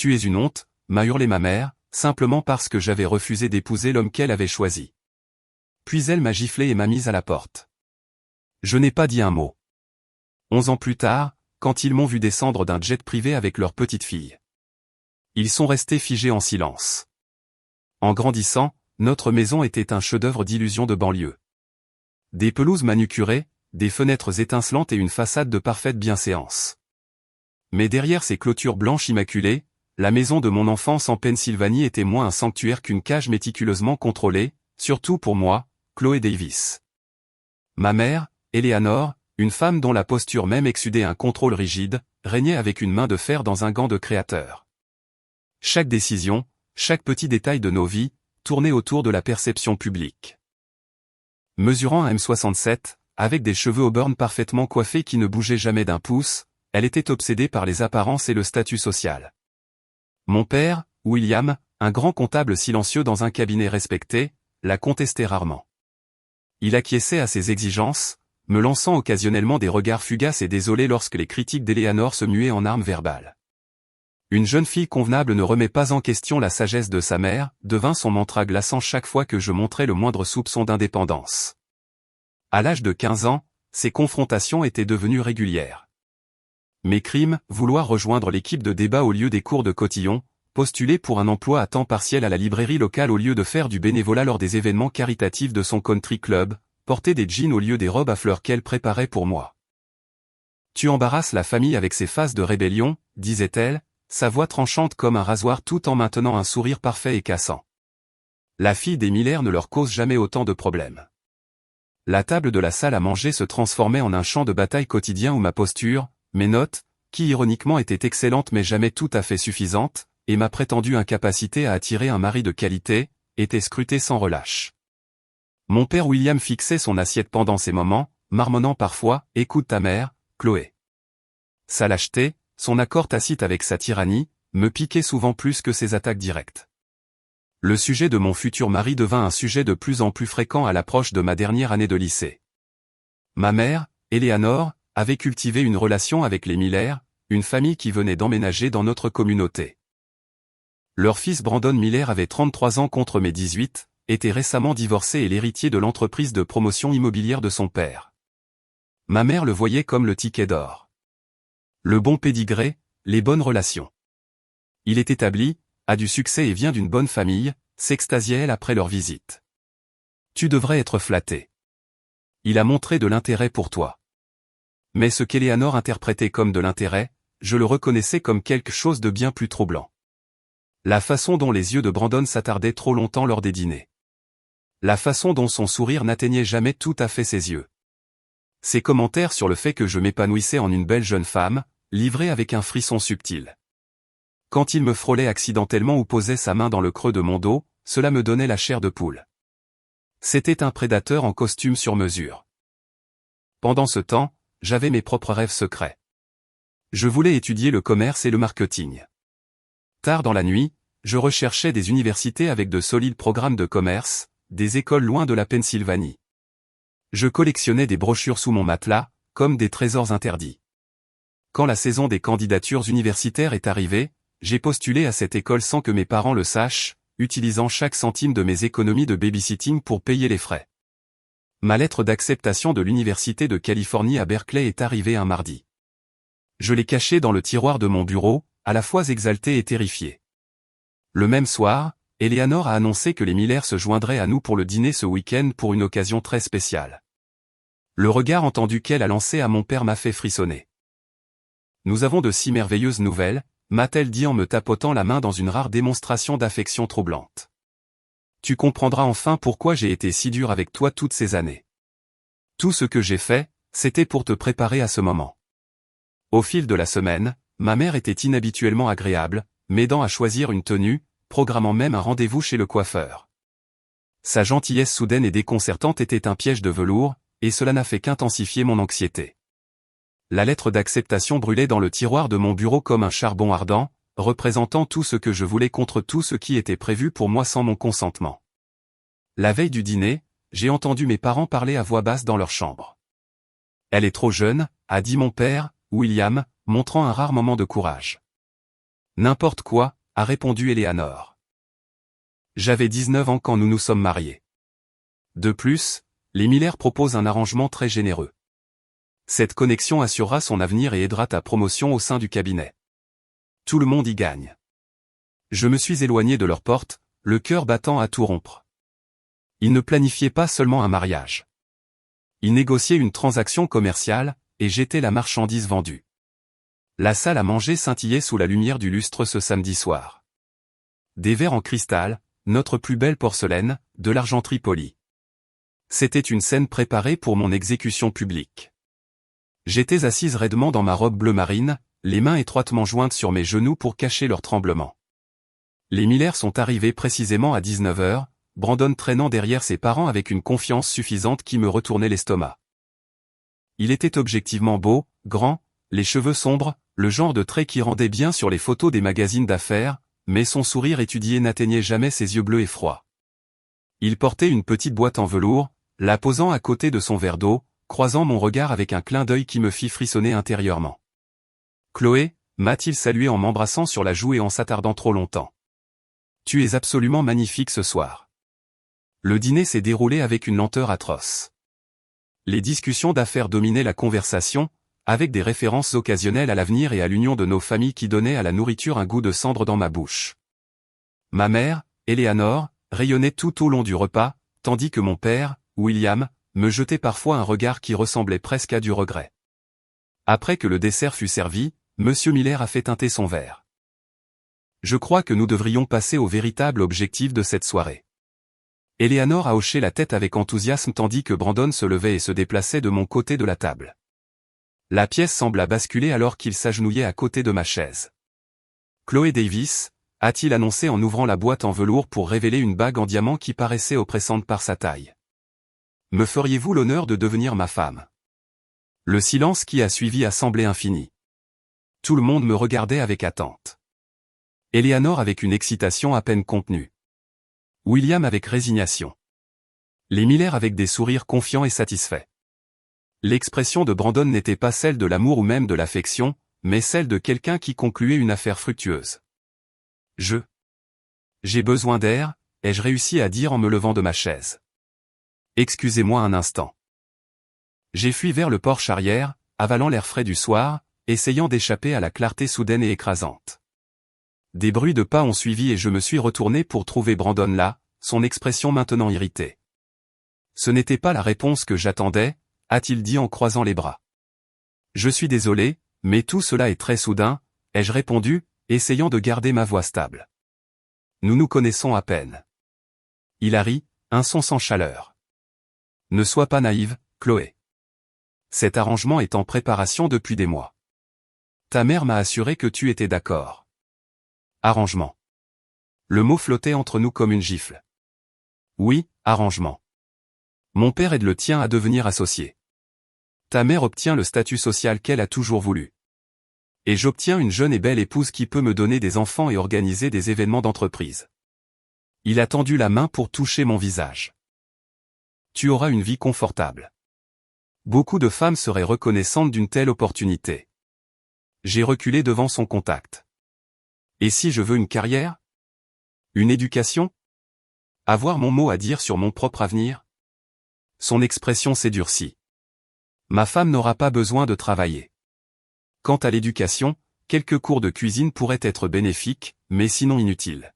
Tu es une honte, m'a hurlé ma mère, simplement parce que j'avais refusé d'épouser l'homme qu'elle avait choisi. Puis elle m'a giflé et m'a mise à la porte. Je n'ai pas dit un mot. 11 ans plus tard, quand ils m'ont vu descendre d'un jet privé avec leur petite fille. Ils sont restés figés en silence. En grandissant, notre maison était un chef-d'œuvre d'illusion de banlieue. Des pelouses manucurées, des fenêtres étincelantes et une façade de parfaite bienséance. Mais derrière ces clôtures blanches immaculées, la maison de mon enfance en Pennsylvanie était moins un sanctuaire qu'une cage méticuleusement contrôlée, surtout pour moi, Chloé Davis. Ma mère, Eleanor, une femme dont la posture même exsudait un contrôle rigide, régnait avec une main de fer dans un gant de créateur. Chaque décision, chaque petit détail de nos vies, tournait autour de la perception publique. Mesurant 1m67, avec des cheveux auburn parfaitement coiffés qui ne bougeaient jamais d'un pouce, elle était obsédée par les apparences et le statut social. Mon père, William, un grand comptable silencieux dans un cabinet respecté, la contestait rarement. Il acquiesçait à ses exigences, me lançant occasionnellement des regards fugaces et désolés lorsque les critiques d'Eleanor se muaient en armes verbales. Une jeune fille convenable ne remet pas en question la sagesse de sa mère, devint son mantra glaçant chaque fois que je montrais le moindre soupçon d'indépendance. À l'âge de 15 ans, ces confrontations étaient devenues régulières. Mes crimes, vouloir rejoindre l'équipe de débat au lieu des cours de cotillon, postuler pour un emploi à temps partiel à la librairie locale au lieu de faire du bénévolat lors des événements caritatifs de son country club, porter des jeans au lieu des robes à fleurs qu'elle préparait pour moi. Tu embarrasses la famille avec ses phases de rébellion, disait-elle, sa voix tranchante comme un rasoir tout en maintenant un sourire parfait et cassant. La fille des Miller ne leur cause jamais autant de problèmes. La table de la salle à manger se transformait en un champ de bataille quotidien où ma posture, mes notes, qui ironiquement étaient excellentes mais jamais tout à fait suffisantes, et ma prétendue incapacité à attirer un mari de qualité, étaient scrutées sans relâche. Mon père William fixait son assiette pendant ces moments, marmonnant parfois « Écoute ta mère, Chloé ». Sa lâcheté, son accord tacite avec sa tyrannie, me piquait souvent plus que ses attaques directes. Le sujet de mon futur mari devint un sujet de plus en plus fréquent à l'approche de ma dernière année de lycée. Ma mère, Eleanor, avait cultivé une relation avec les Miller, une famille qui venait d'emménager dans notre communauté. Leur fils Brandon Miller avait 33 ans contre mes 18, était récemment divorcé et l'héritier de l'entreprise de promotion immobilière de son père. Ma mère le voyait comme le ticket d'or. Le bon pédigré, les bonnes relations. Il est établi, a du succès et vient d'une bonne famille, s'extasiait-elle après leur visite. Tu devrais être flatté. Il a montré de l'intérêt pour toi. Mais ce qu'Eleanor interprétait comme de l'intérêt, je le reconnaissais comme quelque chose de bien plus troublant. La façon dont les yeux de Brandon s'attardaient trop longtemps lors des dîners. La façon dont son sourire n'atteignait jamais tout à fait ses yeux. Ses commentaires sur le fait que je m'épanouissais en une belle jeune femme, livrés avec un frisson subtil. Quand il me frôlait accidentellement ou posait sa main dans le creux de mon dos, cela me donnait la chair de poule. C'était un prédateur en costume sur mesure. Pendant ce temps, j'avais mes propres rêves secrets. Je voulais étudier le commerce et le marketing. Tard dans la nuit, je recherchais des universités avec de solides programmes de commerce, des écoles loin de la Pennsylvanie. Je collectionnais des brochures sous mon matelas, comme des trésors interdits. Quand la saison des candidatures universitaires est arrivée, j'ai postulé à cette école sans que mes parents le sachent, utilisant chaque centime de mes économies de babysitting pour payer les frais. Ma lettre d'acceptation de l'Université de Californie à Berkeley est arrivée un mardi. Je l'ai cachée dans le tiroir de mon bureau, à la fois exalté et terrifié. Le même soir, Eleanor a annoncé que les Miller se joindraient à nous pour le dîner ce week-end pour une occasion très spéciale. Le regard entendu qu'elle a lancé à mon père m'a fait frissonner. Nous avons de si merveilleuses nouvelles, m'a-t-elle dit en me tapotant la main dans une rare démonstration d'affection troublante. Tu comprendras enfin pourquoi j'ai été si dur avec toi toutes ces années. Tout ce que j'ai fait, c'était pour te préparer à ce moment. Au fil de la semaine, ma mère était inhabituellement agréable, m'aidant à choisir une tenue, programmant même un rendez-vous chez le coiffeur. Sa gentillesse soudaine et déconcertante était un piège de velours, et cela n'a fait qu'intensifier mon anxiété. La lettre d'acceptation brûlait dans le tiroir de mon bureau comme un charbon ardent, représentant tout ce que je voulais contre tout ce qui était prévu pour moi sans mon consentement. La veille du dîner, j'ai entendu mes parents parler à voix basse dans leur chambre. Elle est trop jeune, a dit mon père, William, montrant un rare moment de courage. N'importe quoi, a répondu Éléanore. J'avais 19 ans quand nous nous sommes mariés. De plus, les Miller proposent un arrangement très généreux. Cette connexion assurera son avenir et aidera ta promotion au sein du cabinet. Tout le monde y gagne. Je me suis éloigné de leur porte, le cœur battant à tout rompre. Ils ne planifiaient pas seulement un mariage. Ils négociaient une transaction commerciale, et j'étais la marchandise vendue. La salle à manger scintillait sous la lumière du lustre ce samedi soir. Des verres en cristal, notre plus belle porcelaine, de l'argenterie polie. C'était une scène préparée pour mon exécution publique. J'étais assise raidement dans ma robe bleu marine, les mains étroitement jointes sur mes genoux pour cacher leur tremblement. Les Miller sont arrivés précisément à 19 h, Brandon traînant derrière ses parents avec une confiance suffisante qui me retournait l'estomac. Il était objectivement beau, grand, les cheveux sombres, le genre de trait qui rendait bien sur les photos des magazines d'affaires, mais son sourire étudié n'atteignait jamais ses yeux bleus et froids. Il portait une petite boîte en velours, la posant à côté de son verre d'eau, croisant mon regard avec un clin d'œil qui me fit frissonner intérieurement. « Chloé » m'a-t-il salué en m'embrassant sur la joue et en s'attardant trop longtemps. « Tu es absolument magnifique ce soir. » Le dîner s'est déroulé avec une lenteur atroce. Les discussions d'affaires dominaient la conversation, avec des références occasionnelles à l'avenir et à l'union de nos familles qui donnaient à la nourriture un goût de cendre dans ma bouche. Ma mère, Éléanore, rayonnait tout au long du repas, tandis que mon père, William, me jetait parfois un regard qui ressemblait presque à du regret. Après que le dessert fut servi, Monsieur Miller a fait teinter son verre. Je crois que nous devrions passer au véritable objectif de cette soirée. Éléanore a hoché la tête avec enthousiasme tandis que Brandon se levait et se déplaçait de mon côté de la table. La pièce sembla basculer alors qu'il s'agenouillait à côté de ma chaise. « Chloé Davis » a-t-il annoncé en ouvrant la boîte en velours pour révéler une bague en diamant qui paraissait oppressante par sa taille. « Me feriez-vous l'honneur de devenir ma femme ?» Le silence qui a suivi a semblé infini. Tout le monde me regardait avec attente. Éléanore avec une excitation à peine contenue. William avec résignation. Les Miller avec des sourires confiants et satisfaits. L'expression de Brandon n'était pas celle de l'amour ou même de l'affection, mais celle de quelqu'un qui concluait une affaire fructueuse. J'ai besoin d'air, ai-je réussi à dire en me levant de ma chaise. Excusez-moi un instant. J'ai fui vers le porche arrière, avalant l'air frais du soir, essayant d'échapper à la clarté soudaine et écrasante. Des bruits de pas ont suivi et je me suis retourné pour trouver Brandon là, son expression maintenant irritée. Ce n'était pas la réponse que j'attendais, a-t-il dit en croisant les bras. Je suis désolé, mais tout cela est très soudain, ai-je répondu, essayant de garder ma voix stable. Nous nous connaissons à peine. Il a ri, un son sans chaleur. Ne sois pas naïve, Chloé. Cet arrangement est en préparation depuis des mois. Ta mère m'a assuré que tu étais d'accord. Arrangement. Le mot flottait entre nous comme une gifle. Oui, arrangement. Mon père aide le tien à devenir associé. Ta mère obtient le statut social qu'elle a toujours voulu. Et j'obtiens une jeune et belle épouse qui peut me donner des enfants et organiser des événements d'entreprise. Il a tendu la main pour toucher mon visage. Tu auras une vie confortable. Beaucoup de femmes seraient reconnaissantes d'une telle opportunité. J'ai reculé devant son contact. Et si je veux une carrière? Une éducation? Avoir mon mot à dire sur mon propre avenir? Son expression s'est durcie. Ma femme n'aura pas besoin de travailler. Quant à l'éducation, quelques cours de cuisine pourraient être bénéfiques, mais sinon inutiles.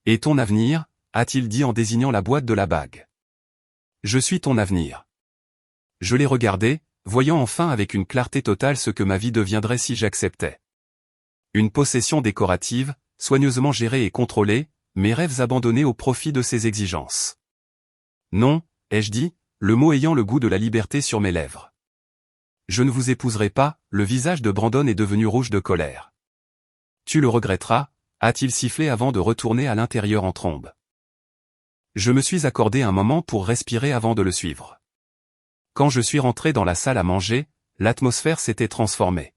Et ton avenir? A-t-il dit en désignant la boîte de la bague. Je suis ton avenir. Je l'ai regardé, voyant enfin avec une clarté totale ce que ma vie deviendrait si j'acceptais. Une possession décorative, soigneusement gérée et contrôlée, mes rêves abandonnés au profit de ses exigences. Non, ai-je dit, le mot ayant le goût de la liberté sur mes lèvres. Je ne vous épouserai pas, le visage de Brandon est devenu rouge de colère. Tu le regretteras, a-t-il sifflé avant de retourner à l'intérieur en trombe. Je me suis accordé un moment pour respirer avant de le suivre. Quand je suis rentré dans la salle à manger, l'atmosphère s'était transformée.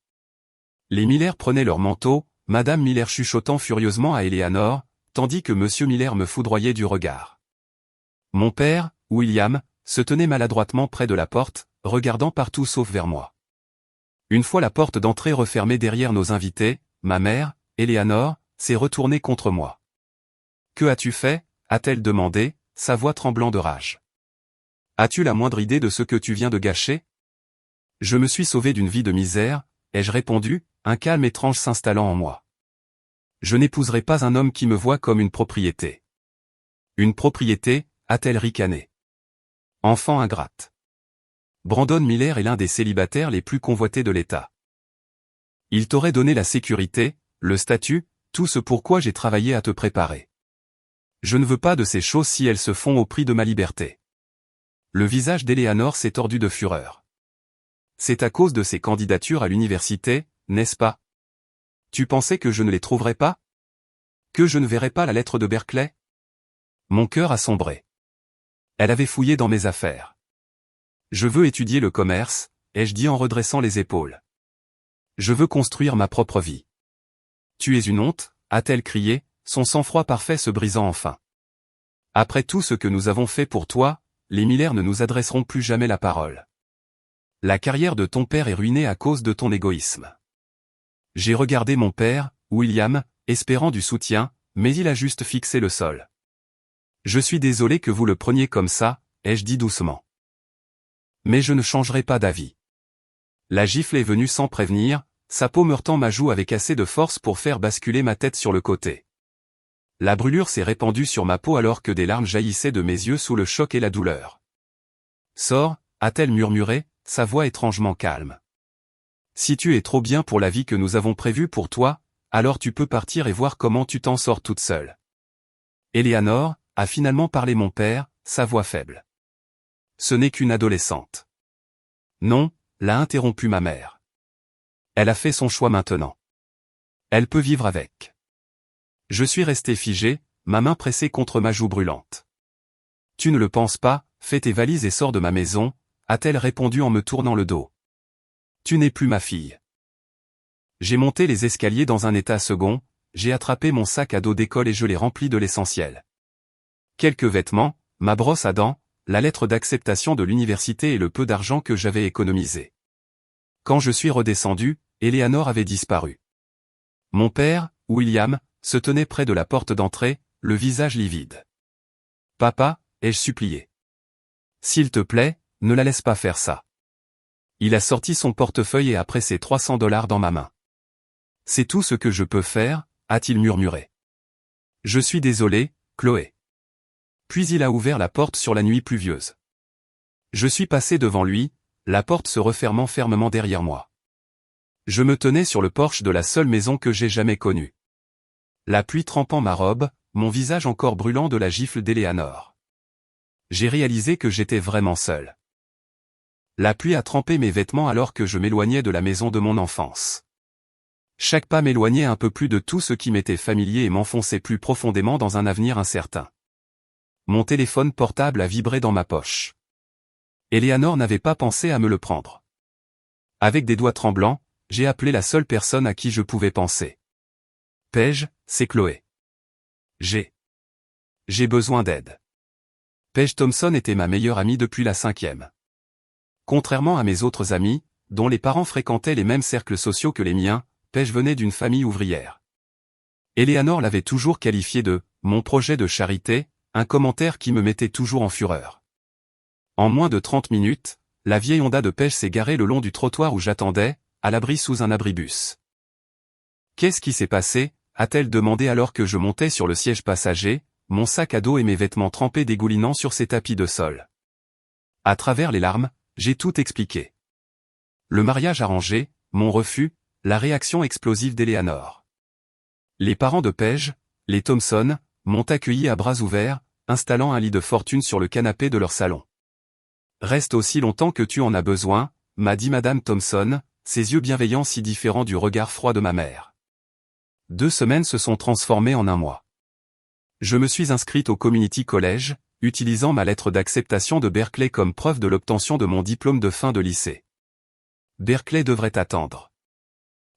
Les Miller prenaient leur manteau, Madame Miller chuchotant furieusement à Éléanore, tandis que Monsieur Miller me foudroyait du regard. Mon père, William, se tenait maladroitement près de la porte, regardant partout sauf vers moi. Une fois la porte d'entrée refermée derrière nos invités, ma mère, Eleanor, s'est retournée contre moi. Que as-tu fait? A-t-elle demandé, sa voix tremblant de rage. As-tu la moindre idée de ce que tu viens de gâcher? Je me suis sauvé d'une vie de misère, ai-je répondu, un calme étrange s'installant en moi. Je n'épouserai pas un homme qui me voit comme une propriété. Une propriété, a-t-elle ricané. Enfant ingrate. Brandon Miller est l'un des célibataires les plus convoités de l'État. Il t'aurait donné la sécurité, le statut, tout ce pourquoi j'ai travaillé à te préparer. Je ne veux pas de ces choses si elles se font au prix de ma liberté. Le visage d'Eleanor s'est tordu de fureur. C'est à cause de ces candidatures à l'université, n'est-ce pas? Tu pensais que je ne les trouverais pas? Que je ne verrais pas la lettre de Berkeley? Mon cœur a sombré. Elle avait fouillé dans mes affaires. Je veux étudier le commerce, ai-je dit en redressant les épaules. Je veux construire ma propre vie. Tu es une honte, a-t-elle crié, son sang-froid parfait se brisant enfin. Après tout ce que nous avons fait pour toi, les Miller ne nous adresseront plus jamais la parole. La carrière de ton père est ruinée à cause de ton égoïsme. J'ai regardé mon père, William, espérant du soutien, mais il a juste fixé le sol. Je suis désolé que vous le preniez comme ça, ai-je dit doucement. Mais je ne changerai pas d'avis. La gifle est venue sans prévenir, sa paume heurtant ma joue avec assez de force pour faire basculer ma tête sur le côté. La brûlure s'est répandue sur ma peau alors que des larmes jaillissaient de mes yeux sous le choc et la douleur. Sors, a-t-elle murmuré, sa voix étrangement calme. Si tu es trop bien pour la vie que nous avons prévue pour toi, alors tu peux partir et voir comment tu t'en sors toute seule. Eleanor, a finalement parlé mon père, sa voix faible. Ce n'est qu'une adolescente. Non, l'a interrompu ma mère. Elle a fait son choix maintenant. Elle peut vivre avec. Je suis resté figé, ma main pressée contre ma joue brûlante. Tu ne le penses pas, fais tes valises et sors de ma maison, a-t-elle répondu en me tournant le dos. Tu n'es plus ma fille. J'ai monté les escaliers dans un état second, j'ai attrapé mon sac à dos d'école et je l'ai rempli de l'essentiel. Quelques vêtements, ma brosse à dents, la lettre d'acceptation de l'université et le peu d'argent que j'avais économisé. Quand je suis redescendu, Eleanor avait disparu. Mon père, William, se tenait près de la porte d'entrée, le visage livide. Papa, ai-je supplié. S'il te plaît, ne la laisse pas faire ça. Il a sorti son portefeuille et a pressé $300 dans ma main. C'est tout ce que je peux faire, a-t-il murmuré. Je suis désolé, Chloé. Puis il a ouvert la porte sur la nuit pluvieuse. Je suis passé devant lui, la porte se refermant fermement derrière moi. Je me tenais sur le porche de la seule maison que j'ai jamais connue. La pluie trempant ma robe, mon visage encore brûlant de la gifle d'Eleanor. J'ai réalisé que j'étais vraiment seul. La pluie a trempé mes vêtements alors que je m'éloignais de la maison de mon enfance. Chaque pas m'éloignait un peu plus de tout ce qui m'était familier et m'enfonçait plus profondément dans un avenir incertain. Mon téléphone portable a vibré dans ma poche. Eleanor n'avait pas pensé à me le prendre. Avec des doigts tremblants, j'ai appelé la seule personne à qui je pouvais penser. Paige, c'est Chloé. J'ai besoin d'aide. Paige Thompson était ma meilleure amie depuis la 5e. Contrairement à mes autres amis, dont les parents fréquentaient les mêmes cercles sociaux que les miens, Paige venait d'une famille ouvrière. Eleanor l'avait toujours qualifié de « mon projet de charité », un commentaire qui me mettait toujours en fureur. En moins de 30 minutes, la vieille Honda de Paige s'est garée le long du trottoir où j'attendais, à l'abri sous un abribus. Qu'est-ce qui s'est passé, a-t-elle demandé alors que je montais sur le siège passager, mon sac à dos et mes vêtements trempés dégoulinant sur ces tapis de sol. À travers les larmes, j'ai tout expliqué. Le mariage arrangé, mon refus, la réaction explosive d'Eleanor. Les parents de Paige, les Thompson, m'ont accueilli à bras ouverts, installant un lit de fortune sur le canapé de leur salon. Reste aussi longtemps que tu en as besoin, m'a dit Madame Thompson, ses yeux bienveillants si différents du regard froid de ma mère. 2 semaines se sont transformées en 1 mois. Je me suis inscrite au Community College, utilisant ma lettre d'acceptation de Berkeley comme preuve de l'obtention de mon diplôme de fin de lycée. Berkeley devrait attendre.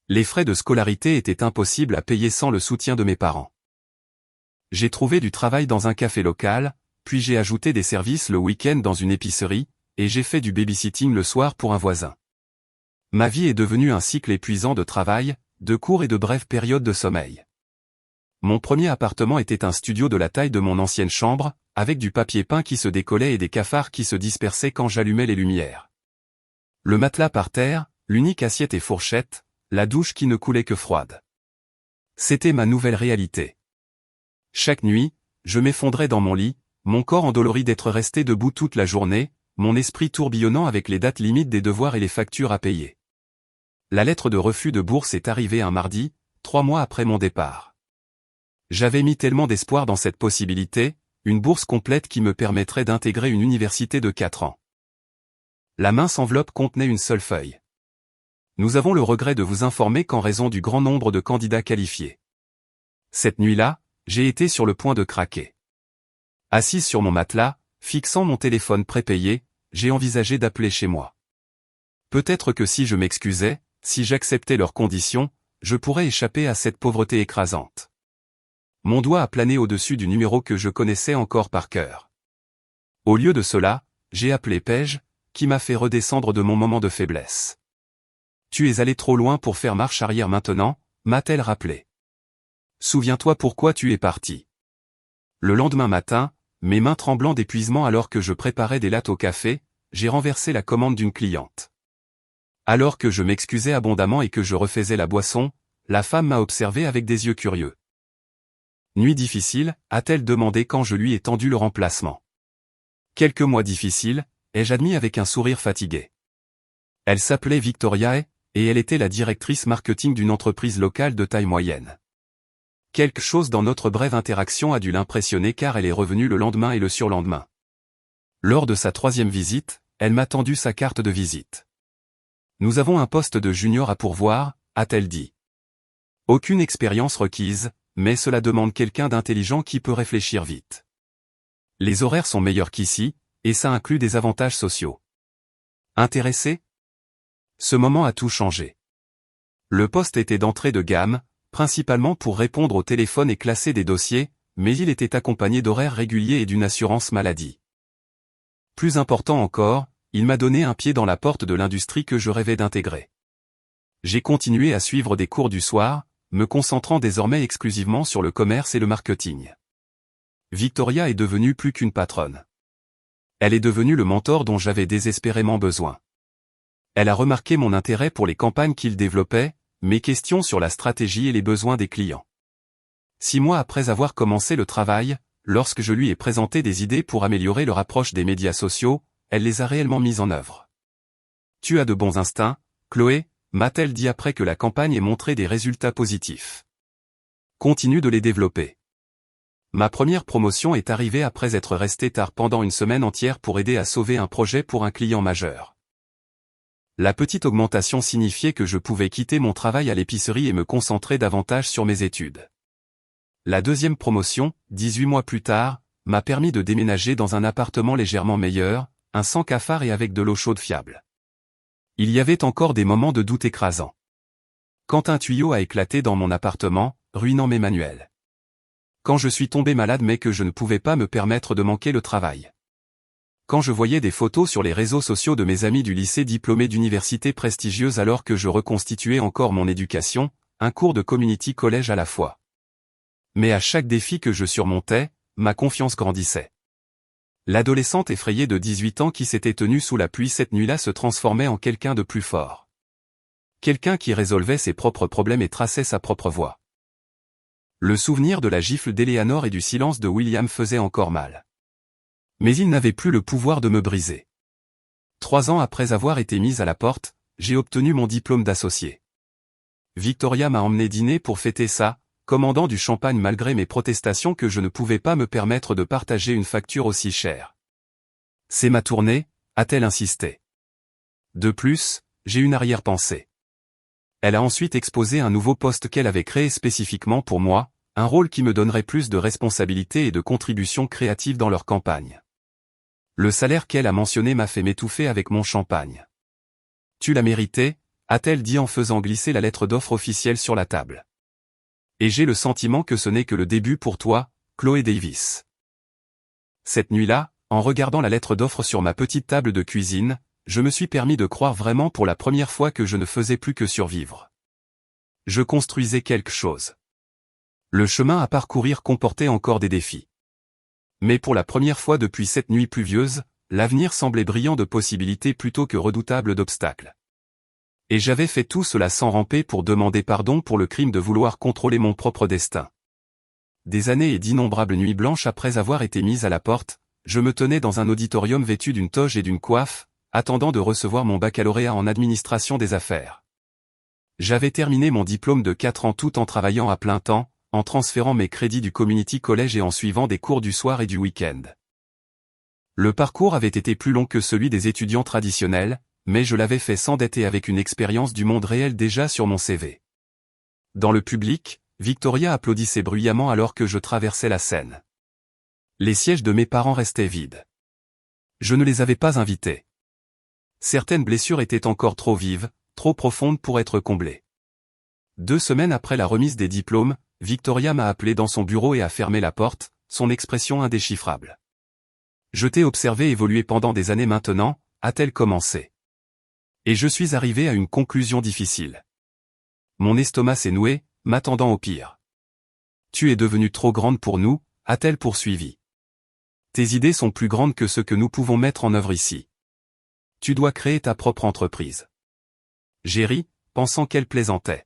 Les frais de scolarité étaient impossibles à payer sans le soutien de mes parents. J'ai trouvé du travail dans un café local, puis j'ai ajouté des services le week-end dans une épicerie, et j'ai fait du babysitting le soir pour un voisin. Ma vie est devenue un cycle épuisant de travail, de courtes et de brèves périodes de sommeil. Mon premier appartement était un studio de la taille de mon ancienne chambre, avec du papier peint qui se décollait et des cafards qui se dispersaient quand j'allumais les lumières. Le matelas par terre, l'unique assiette et fourchette, la douche qui ne coulait que froide. C'était ma nouvelle réalité. Chaque nuit, je m'effondrais dans mon lit, mon corps endolori d'être resté debout toute la journée, mon esprit tourbillonnant avec les dates limites des devoirs et les factures à payer. La lettre de refus de bourse est arrivée un mardi, 3 mois après mon départ. J'avais mis tellement d'espoir dans cette possibilité, une bourse complète qui me permettrait d'intégrer une université de 4 ans. La mince enveloppe contenait une seule feuille. Nous avons le regret de vous informer qu'en raison du grand nombre de candidats qualifiés. Cette nuit-là, j'ai été sur le point de craquer. Assise sur mon matelas, fixant mon téléphone prépayé, j'ai envisagé d'appeler chez moi. Peut-être que si je m'excusais, si j'acceptais leurs conditions, je pourrais échapper à cette pauvreté écrasante. Mon doigt a plané au-dessus du numéro que je connaissais encore par cœur. Au lieu de cela, j'ai appelé Paige, qui m'a fait redescendre de mon moment de faiblesse. « Tu es allé trop loin pour faire marche arrière maintenant », m'a-t-elle rappelé. « Souviens-toi pourquoi tu es parti. » Le lendemain matin, mes mains tremblant d'épuisement alors que je préparais des lattes au café, j'ai renversé la commande d'une cliente. Alors que je m'excusais abondamment et que je refaisais la boisson, la femme m'a observé avec des yeux curieux. « Nuit difficile » a-t-elle demandé quand je lui ai tendu le remplacement. « Quelques mois difficiles » ai-je admis avec un sourire fatigué. Elle s'appelait Victoria et elle était la directrice marketing d'une entreprise locale de taille moyenne. Quelque chose dans notre brève interaction a dû l'impressionner car elle est revenue le lendemain et le surlendemain. Lors de sa 3e visite, elle m'a tendu sa carte de visite. « Nous avons un poste de junior à pourvoir », a-t-elle dit. Aucune expérience requise, mais cela demande quelqu'un d'intelligent qui peut réfléchir vite. Les horaires sont meilleurs qu'ici, et ça inclut des avantages sociaux. Intéressé ? Ce moment a tout changé. Le poste était d'entrée de gamme, principalement pour répondre au téléphone et classer des dossiers, mais il était accompagné d'horaires réguliers et d'une assurance maladie. Plus important encore, il m'a donné un pied dans la porte de l'industrie que je rêvais d'intégrer. J'ai continué à suivre des cours du soir, me concentrant désormais exclusivement sur le commerce et le marketing. Victoria est devenue plus qu'une patronne. Elle est devenue le mentor dont j'avais désespérément besoin. Elle a remarqué mon intérêt pour les campagnes qu'il développait, mes questions sur la stratégie et les besoins des clients. 6 mois après avoir commencé le travail, lorsque je lui ai présenté des idées pour améliorer leur approche des médias sociaux, elle les a réellement mises en œuvre. « Tu as de bons instincts, Chloé », m'a-t-elle dit après que la campagne ait montré des résultats positifs. Continue de les développer. Ma première promotion est arrivée après être resté tard pendant une semaine entière pour aider à sauver un projet pour un client majeur. La petite augmentation signifiait que je pouvais quitter mon travail à l'épicerie et me concentrer davantage sur mes études. La 2e promotion, 18 mois plus tard, m'a permis de déménager dans un appartement légèrement meilleur, un sans cafard et avec de l'eau chaude fiable. Il y avait encore des moments de doute écrasants. Quand un tuyau a éclaté dans mon appartement, ruinant mes manuels. Quand je suis tombé malade mais que je ne pouvais pas me permettre de manquer le travail. Quand je voyais des photos sur les réseaux sociaux de mes amis du lycée diplômés d'universités prestigieuses alors que je reconstituais encore mon éducation, un cours de community college à la fois. Mais à chaque défi que je surmontais, ma confiance grandissait. L'adolescente effrayée de 18 ans qui s'était tenue sous la pluie cette nuit-là se transformait en quelqu'un de plus fort. Quelqu'un qui résolvait ses propres problèmes et traçait sa propre voie. Le souvenir de la gifle d'Eleanor et du silence de William faisait encore mal. Mais il n'avait plus le pouvoir de me briser. 3 ans après avoir été mise à la porte, j'ai obtenu mon diplôme d'associé. Victoria m'a emmené dîner pour fêter ça, commandant du champagne malgré mes protestations que je ne pouvais pas me permettre de partager une facture aussi chère. C'est ma tournée, a-t-elle insisté. De plus, j'ai une arrière-pensée. Elle a ensuite exposé un nouveau poste qu'elle avait créé spécifiquement pour moi, un rôle qui me donnerait plus de responsabilités et de contributions créatives dans leur campagne. Le salaire qu'elle a mentionné m'a fait m'étouffer avec mon champagne. Tu l'as mérité, a-t-elle dit en faisant glisser la lettre d'offre officielle sur la table. Et j'ai le sentiment que ce n'est que le début pour toi, Chloé Davis. Cette nuit-là, en regardant la lettre d'offre sur ma petite table de cuisine, je me suis permis de croire vraiment pour la première fois que je ne faisais plus que survivre. Je construisais quelque chose. Le chemin à parcourir comportait encore des défis. Mais pour la première fois depuis cette nuit pluvieuse, l'avenir semblait brillant de possibilités plutôt que redoutable d'obstacles. Et j'avais fait tout cela sans ramper pour demander pardon pour le crime de vouloir contrôler mon propre destin. Des années et d'innombrables nuits blanches après avoir été mise à la porte, je me tenais dans un auditorium vêtu d'une toge et d'une coiffe, attendant de recevoir mon baccalauréat en administration des affaires. J'avais terminé mon diplôme de 4 ans tout en travaillant à plein temps, en transférant mes crédits du community college et en suivant des cours du soir et du week-end. Le parcours avait été plus long que celui des étudiants traditionnels, mais je l'avais fait sans dette et avec une expérience du monde réel déjà sur mon CV. Dans le public, Victoria applaudissait bruyamment alors que je traversais la scène. Les sièges de mes parents restaient vides. Je ne les avais pas invités. Certaines blessures étaient encore trop vives, trop profondes pour être comblées. 2 semaines après la remise des diplômes, Victoria m'a appelé dans son bureau et a fermé la porte, son expression indéchiffrable. Je t'ai observé évoluer pendant des années maintenant, a-t-elle commencé. Et je suis arrivé à une conclusion difficile. Mon estomac s'est noué, m'attendant au pire. Tu es devenue trop grande pour nous, a-t-elle poursuivi. Tes idées sont plus grandes que ce que nous pouvons mettre en œuvre ici. Tu dois créer ta propre entreprise. J'ai ri, pensant qu'elle plaisantait.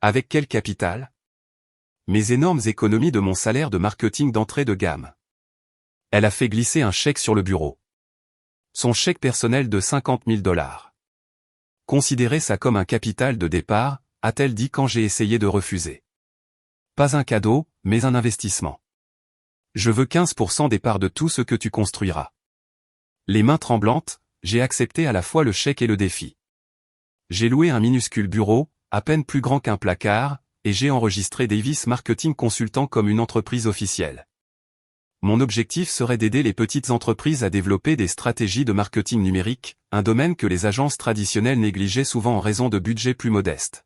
Avec quel capital? Mes énormes économies de mon salaire de marketing d'entrée de gamme. Elle a fait glisser un chèque sur le bureau. Son chèque personnel de $50 000. Considérez ça comme un capital de départ, a-t-elle dit quand j'ai essayé de refuser. Pas un cadeau, mais un investissement. Je veux 15% des parts de tout ce que tu construiras. Les mains tremblantes, j'ai accepté à la fois le chèque et le défi. J'ai loué un minuscule bureau, à peine plus grand qu'un placard, et j'ai enregistré Davis Marketing Consultant comme une entreprise officielle. Mon objectif serait d'aider les petites entreprises à développer des stratégies de marketing numérique, un domaine que les agences traditionnelles négligeaient souvent en raison de budgets plus modestes.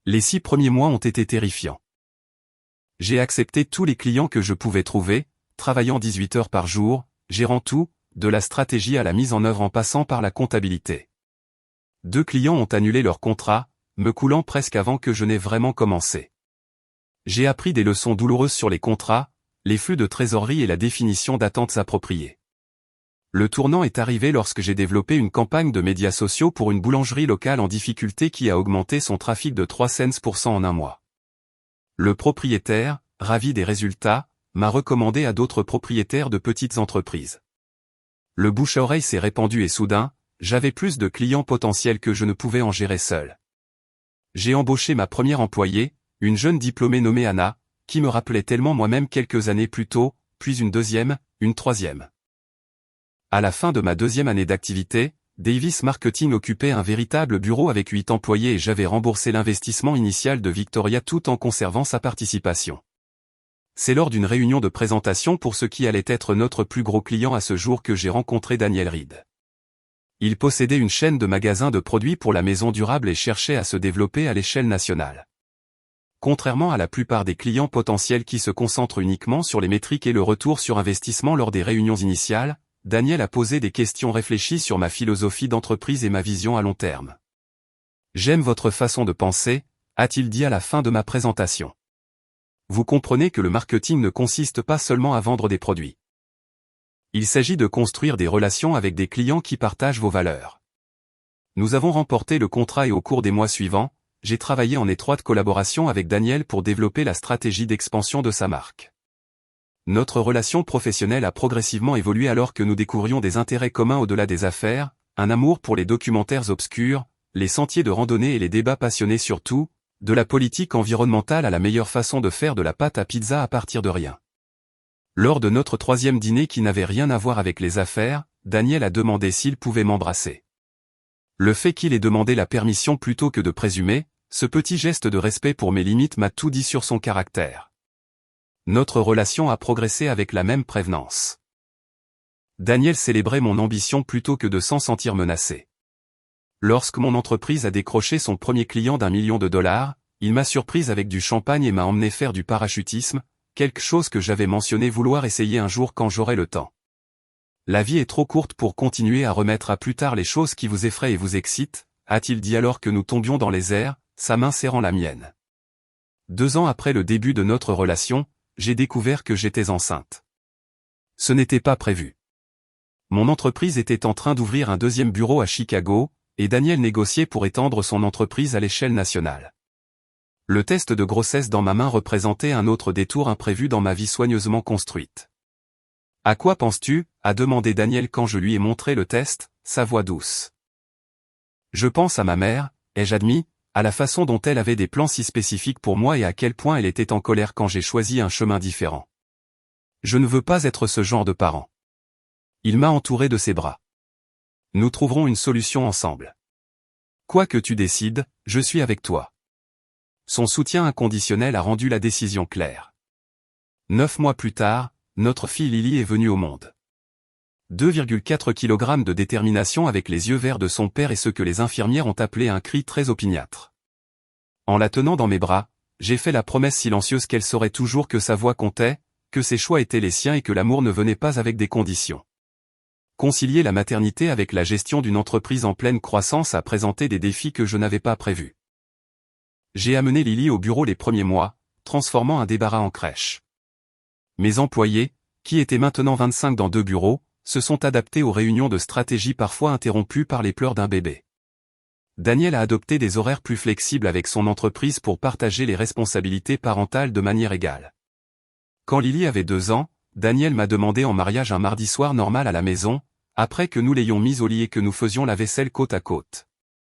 Les 6 premiers mois ont été terrifiants. J'ai accepté tous les clients que je pouvais trouver, travaillant 18 heures par jour, gérant tout, de la stratégie à la mise en œuvre en passant par la comptabilité. 2 clients ont annulé leur contrat, me coulant presque avant que je n'aie vraiment commencé. J'ai appris des leçons douloureuses sur les contrats, les flux de trésorerie et la définition d'attentes appropriées. Le tournant est arrivé lorsque j'ai développé une campagne de médias sociaux pour une boulangerie locale en difficulté qui a augmenté son trafic de 3% en un mois. Le propriétaire, ravi des résultats, m'a recommandé à d'autres propriétaires de petites entreprises. Le bouche à oreille s'est répandu et soudain, j'avais plus de clients potentiels que je ne pouvais en gérer seul. J'ai embauché ma première employée, une jeune diplômée nommée Anna, qui me rappelait tellement moi-même quelques années plus tôt, puis une deuxième, une troisième. À la fin de ma 2e année d'activité, Davis Marketing occupait un véritable bureau avec 8 employés et j'avais remboursé l'investissement initial de Victoria tout en conservant sa participation. C'est lors d'une réunion de présentation pour ce qui allait être notre plus gros client à ce jour que j'ai rencontré Daniel Reed. Il possédait une chaîne de magasins de produits pour la maison durable et cherchait à se développer à l'échelle nationale. Contrairement à la plupart des clients potentiels qui se concentrent uniquement sur les métriques et le retour sur investissement lors des réunions initiales, Daniel a posé des questions réfléchies sur ma philosophie d'entreprise et ma vision à long terme. « J'aime votre façon de penser », a-t-il dit à la fin de ma présentation. Vous comprenez que le marketing ne consiste pas seulement à vendre des produits. Il s'agit de construire des relations avec des clients qui partagent vos valeurs. Nous avons remporté le contrat et au cours des mois suivants, j'ai travaillé en étroite collaboration avec Daniel pour développer la stratégie d'expansion de sa marque. Notre relation professionnelle a progressivement évolué alors que nous découvrions des intérêts communs au-delà des affaires, un amour pour les documentaires obscurs, les sentiers de randonnée et les débats passionnés sur tout, de la politique environnementale à la meilleure façon de faire de la pâte à pizza à partir de rien. Lors de notre 3e dîner qui n'avait rien à voir avec les affaires, Daniel a demandé s'il pouvait m'embrasser. Le fait qu'il ait demandé la permission plutôt que de présumer, ce petit geste de respect pour mes limites m'a tout dit sur son caractère. Notre relation a progressé avec la même prévenance. Daniel célébrait mon ambition plutôt que de s'en sentir menacé. Lorsque mon entreprise a décroché son premier client d'1 million de dollars, il m'a surprise avec du champagne et m'a emmené faire du parachutisme, quelque chose que j'avais mentionné vouloir essayer un jour quand j'aurai le temps. La vie est trop courte pour continuer à remettre à plus tard les choses qui vous effraient et vous excitent, a-t-il dit alors que nous tombions dans les airs, sa main serrant la mienne. 2 ans après le début de notre relation, j'ai découvert que j'étais enceinte. Ce n'était pas prévu. Mon entreprise était en train d'ouvrir un deuxième bureau à Chicago, et Daniel négociait pour étendre son entreprise à l'échelle nationale. Le test de grossesse dans ma main représentait un autre détour imprévu dans ma vie soigneusement construite. « À quoi penses-tu » a demandé Daniel quand je lui ai montré le test, sa voix douce. « Je pense à ma mère », ai-je admis, à la façon dont elle avait des plans si spécifiques pour moi et à quel point elle était en colère quand j'ai choisi un chemin différent. Je ne veux pas être ce genre de parent. Il m'a entouré de ses bras. Nous trouverons une solution ensemble. Quoi que tu décides, je suis avec toi. Son soutien inconditionnel a rendu la décision claire. 9 mois plus tard, notre fille Lily est venue au monde. 2,4 kg de détermination avec les yeux verts de son père et ce que les infirmières ont appelé un cri très opiniâtre. En la tenant dans mes bras, j'ai fait la promesse silencieuse qu'elle saurait toujours que sa voix comptait, que ses choix étaient les siens et que l'amour ne venait pas avec des conditions. Concilier la maternité avec la gestion d'une entreprise en pleine croissance a présenté des défis que je n'avais pas prévus. J'ai amené Lily au bureau les premiers mois, transformant un débarras en crèche. Mes employés, qui étaient maintenant 25 dans 2 bureaux, se sont adaptés aux réunions de stratégie parfois interrompues par les pleurs d'un bébé. Daniel a adopté des horaires plus flexibles avec son entreprise pour partager les responsabilités parentales de manière égale. Quand Lily avait 2 ans, Daniel m'a demandé en mariage un mardi soir normal à la maison, après que nous l'ayons mise au lit et que nous faisions la vaisselle côte à côte.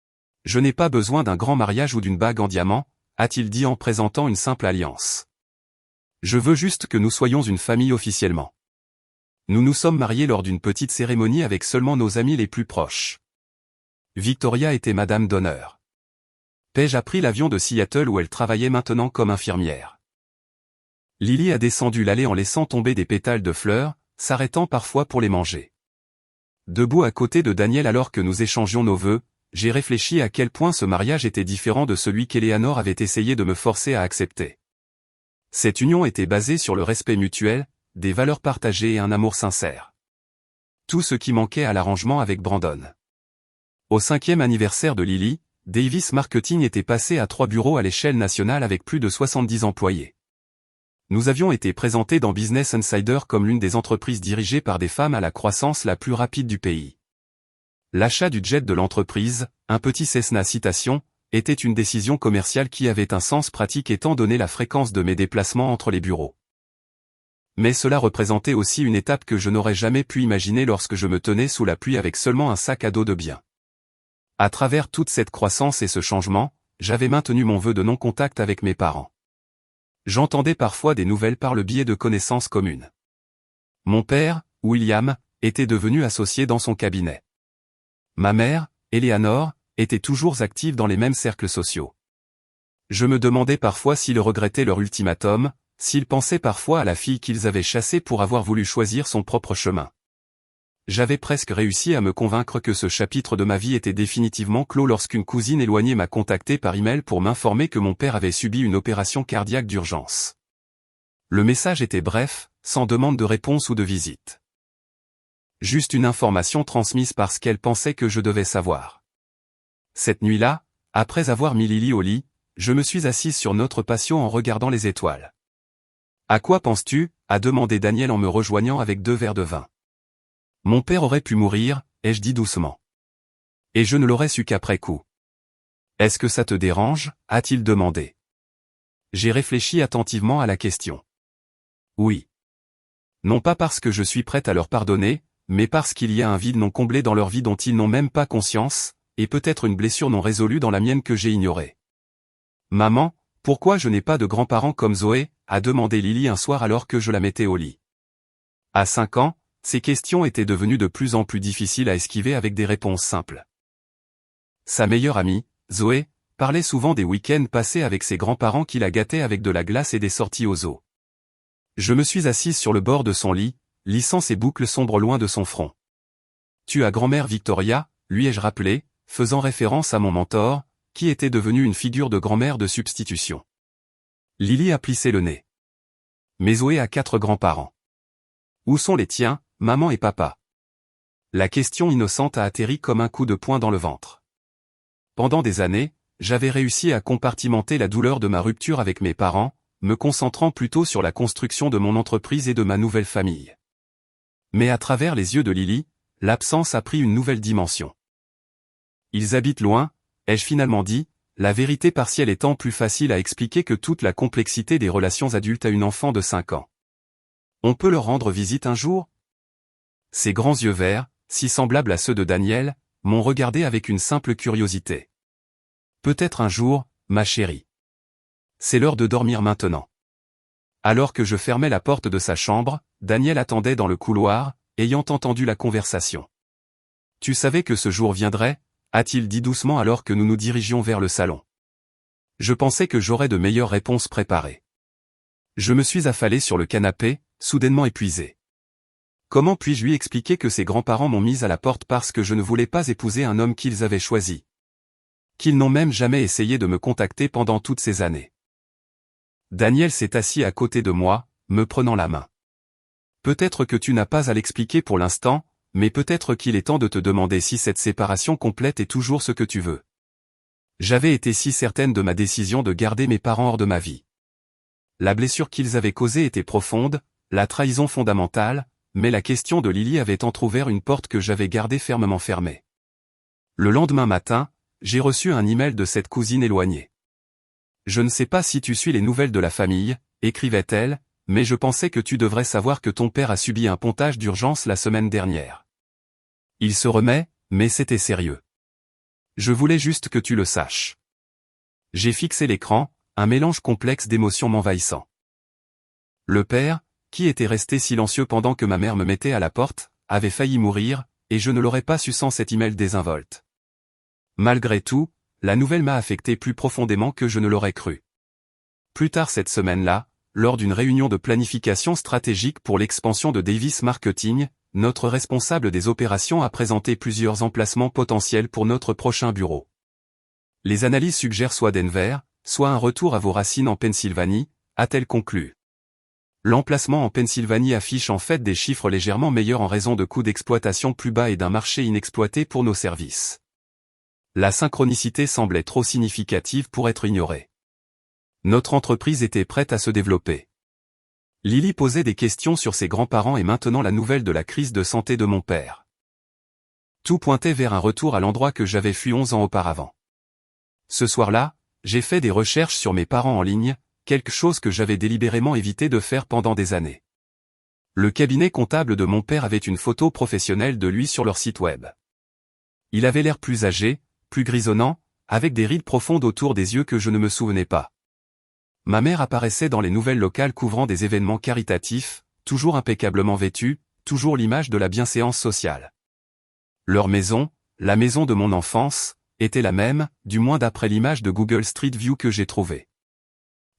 « Je n'ai pas besoin d'un grand mariage ou d'une bague en diamant », a-t-il dit en présentant une simple alliance. « Je veux juste que nous soyons une famille officiellement. » Nous nous sommes mariés lors d'une petite cérémonie avec seulement nos amis les plus proches. Victoria était madame d'honneur. Paige a pris l'avion de Seattle où elle travaillait maintenant comme infirmière. Lily a descendu l'allée en laissant tomber des pétales de fleurs, s'arrêtant parfois pour les manger. Debout à côté de Daniel alors que nous échangions nos vœux, j'ai réfléchi à quel point ce mariage était différent de celui qu'Eleanor avait essayé de me forcer à accepter. Cette union était basée sur le respect mutuel, des valeurs partagées et un amour sincère. Tout ce qui manquait à l'arrangement avec Brandon. Au 5e anniversaire de Lily, Davis Marketing était passé à 3 bureaux à l'échelle nationale avec plus de 70 employés. Nous avions été présentés dans Business Insider comme l'une des entreprises dirigées par des femmes à la croissance la plus rapide du pays. L'achat du jet de l'entreprise, un petit Cessna Citation, était une décision commerciale qui avait un sens pratique étant donné la fréquence de mes déplacements entre les bureaux. Mais cela représentait aussi une étape que je n'aurais jamais pu imaginer lorsque je me tenais sous la pluie avec seulement un sac à dos de biens. À travers toute cette croissance et ce changement, j'avais maintenu mon vœu de non-contact avec mes parents. J'entendais parfois des nouvelles par le biais de connaissances communes. Mon père, William, était devenu associé dans son cabinet. Ma mère, Eleanor, était toujours active dans les mêmes cercles sociaux. Je me demandais parfois s'ils regrettaient leur ultimatum, s'ils pensaient parfois à la fille qu'ils avaient chassée pour avoir voulu choisir son propre chemin. J'avais presque réussi à me convaincre que ce chapitre de ma vie était définitivement clos lorsqu'une cousine éloignée m'a contacté par email pour m'informer que mon père avait subi une opération cardiaque d'urgence. Le message était bref, sans demande de réponse ou de visite. Juste une information transmise parce qu'elle pensait que je devais savoir. Cette nuit-là, après avoir mis Lily au lit, je me suis assise sur notre patio en regardant les étoiles. « À quoi penses-tu » a demandé Daniel en me rejoignant avec 2 verres de vin. « Mon père aurait pu mourir » ai-je dit doucement. « Et je ne l'aurais su qu'après coup. »« Est-ce que ça te dérange » a-t-il demandé. J'ai réfléchi attentivement à la question. Oui. Non pas parce que je suis prête à leur pardonner, mais parce qu'il y a un vide non comblé dans leur vie dont ils n'ont même pas conscience, et peut-être une blessure non résolue dans la mienne que j'ai ignorée. « Maman, pourquoi je n'ai pas de grands-parents comme Zoé » a demandé Lily un soir alors que je la mettais au lit. À 5 ans, ces questions étaient devenues de plus en plus difficiles à esquiver avec des réponses simples. Sa meilleure amie, Zoé, parlait souvent des week-ends passés avec ses grands-parents qui la gâtaient avec de la glace et des sorties au zoo. Je me suis assise sur le bord de son lit, lissant ses boucles sombres loin de son front. « Tu as grand-mère Victoria » lui ai-je rappelé, faisant référence à mon mentor, qui était devenu une figure de grand-mère de substitution. Lily a plissé le nez. Mais Zoé a 4 grands-parents. Où sont les tiens, maman et papa? La question innocente a atterri comme un coup de poing dans le ventre. Pendant des années, j'avais réussi à compartimenter la douleur de ma rupture avec mes parents, me concentrant plutôt sur la construction de mon entreprise et de ma nouvelle famille. Mais à travers les yeux de Lily, l'absence a pris une nouvelle dimension. Ils habitent loin, ai-je finalement dit, la vérité partielle étant plus facile à expliquer que toute la complexité des relations adultes à une enfant de 5 ans. On peut leur rendre visite un jour? Ses grands yeux verts, si semblables à ceux de Daniel, m'ont regardé avec une simple curiosité. Peut-être un jour, ma chérie. C'est l'heure de dormir maintenant. Alors que je fermais la porte de sa chambre, Daniel attendait dans le couloir, ayant entendu la conversation. Tu savais que ce jour viendrait, a-t-il dit doucement alors que nous nous dirigions vers le salon. Je pensais que j'aurais de meilleures réponses préparées. Je me suis affalé sur le canapé, soudainement épuisé. Comment puis-je lui expliquer que ses grands-parents m'ont mise à la porte parce que je ne voulais pas épouser un homme qu'ils avaient choisi? Qu'ils n'ont même jamais essayé de me contacter pendant toutes ces années. Daniel s'est assis à côté de moi, me prenant la main. Peut-être que tu n'as pas à l'expliquer pour l'instant, mais peut-être qu'il est temps de te demander si cette séparation complète est toujours ce que tu veux. J'avais été si certaine de ma décision de garder mes parents hors de ma vie. La blessure qu'ils avaient causée était profonde, la trahison fondamentale, mais la question de Lily avait entrouvert une porte que j'avais gardée fermement fermée. Le lendemain matin, j'ai reçu un email de cette cousine éloignée. Je ne sais pas si tu suis les nouvelles de la famille, écrivait-elle, mais je pensais que tu devrais savoir que ton père a subi un pontage d'urgence la semaine dernière. Il se remet, mais c'était sérieux. Je voulais juste que tu le saches. J'ai fixé l'écran, un mélange complexe d'émotions m'envahissant. Le père, qui était resté silencieux pendant que ma mère me mettait à la porte, avait failli mourir, et je ne l'aurais pas su sans cet email désinvolte. Malgré tout, la nouvelle m'a affecté plus profondément que je ne l'aurais cru. Plus tard cette semaine-là, lors d'une réunion de planification stratégique pour l'expansion de Davis Marketing, notre responsable des opérations a présenté plusieurs emplacements potentiels pour notre prochain bureau. Les analyses suggèrent soit Denver, soit un retour à vos racines en Pennsylvanie, a-t-elle conclu. L'emplacement en Pennsylvanie affiche en fait des chiffres légèrement meilleurs en raison de coûts d'exploitation plus bas et d'un marché inexploité pour nos services. La synchronicité semblait trop significative pour être ignorée. Notre entreprise était prête à se développer. Lily posait des questions sur ses grands-parents et maintenant la nouvelle de la crise de santé de mon père. Tout pointait vers un retour à l'endroit que j'avais fui 11 ans auparavant. Ce soir-là, j'ai fait des recherches sur mes parents en ligne, quelque chose que j'avais délibérément évité de faire pendant des années. Le cabinet comptable de mon père avait une photo professionnelle de lui sur leur site web. Il avait l'air plus âgé, plus grisonnant, avec des rides profondes autour des yeux que je ne me souvenais pas. Ma mère apparaissait dans les nouvelles locales couvrant des événements caritatifs, toujours impeccablement vêtue, toujours l'image de la bienséance sociale. Leur maison, la maison de mon enfance, était la même, du moins d'après l'image de Google Street View que j'ai trouvée.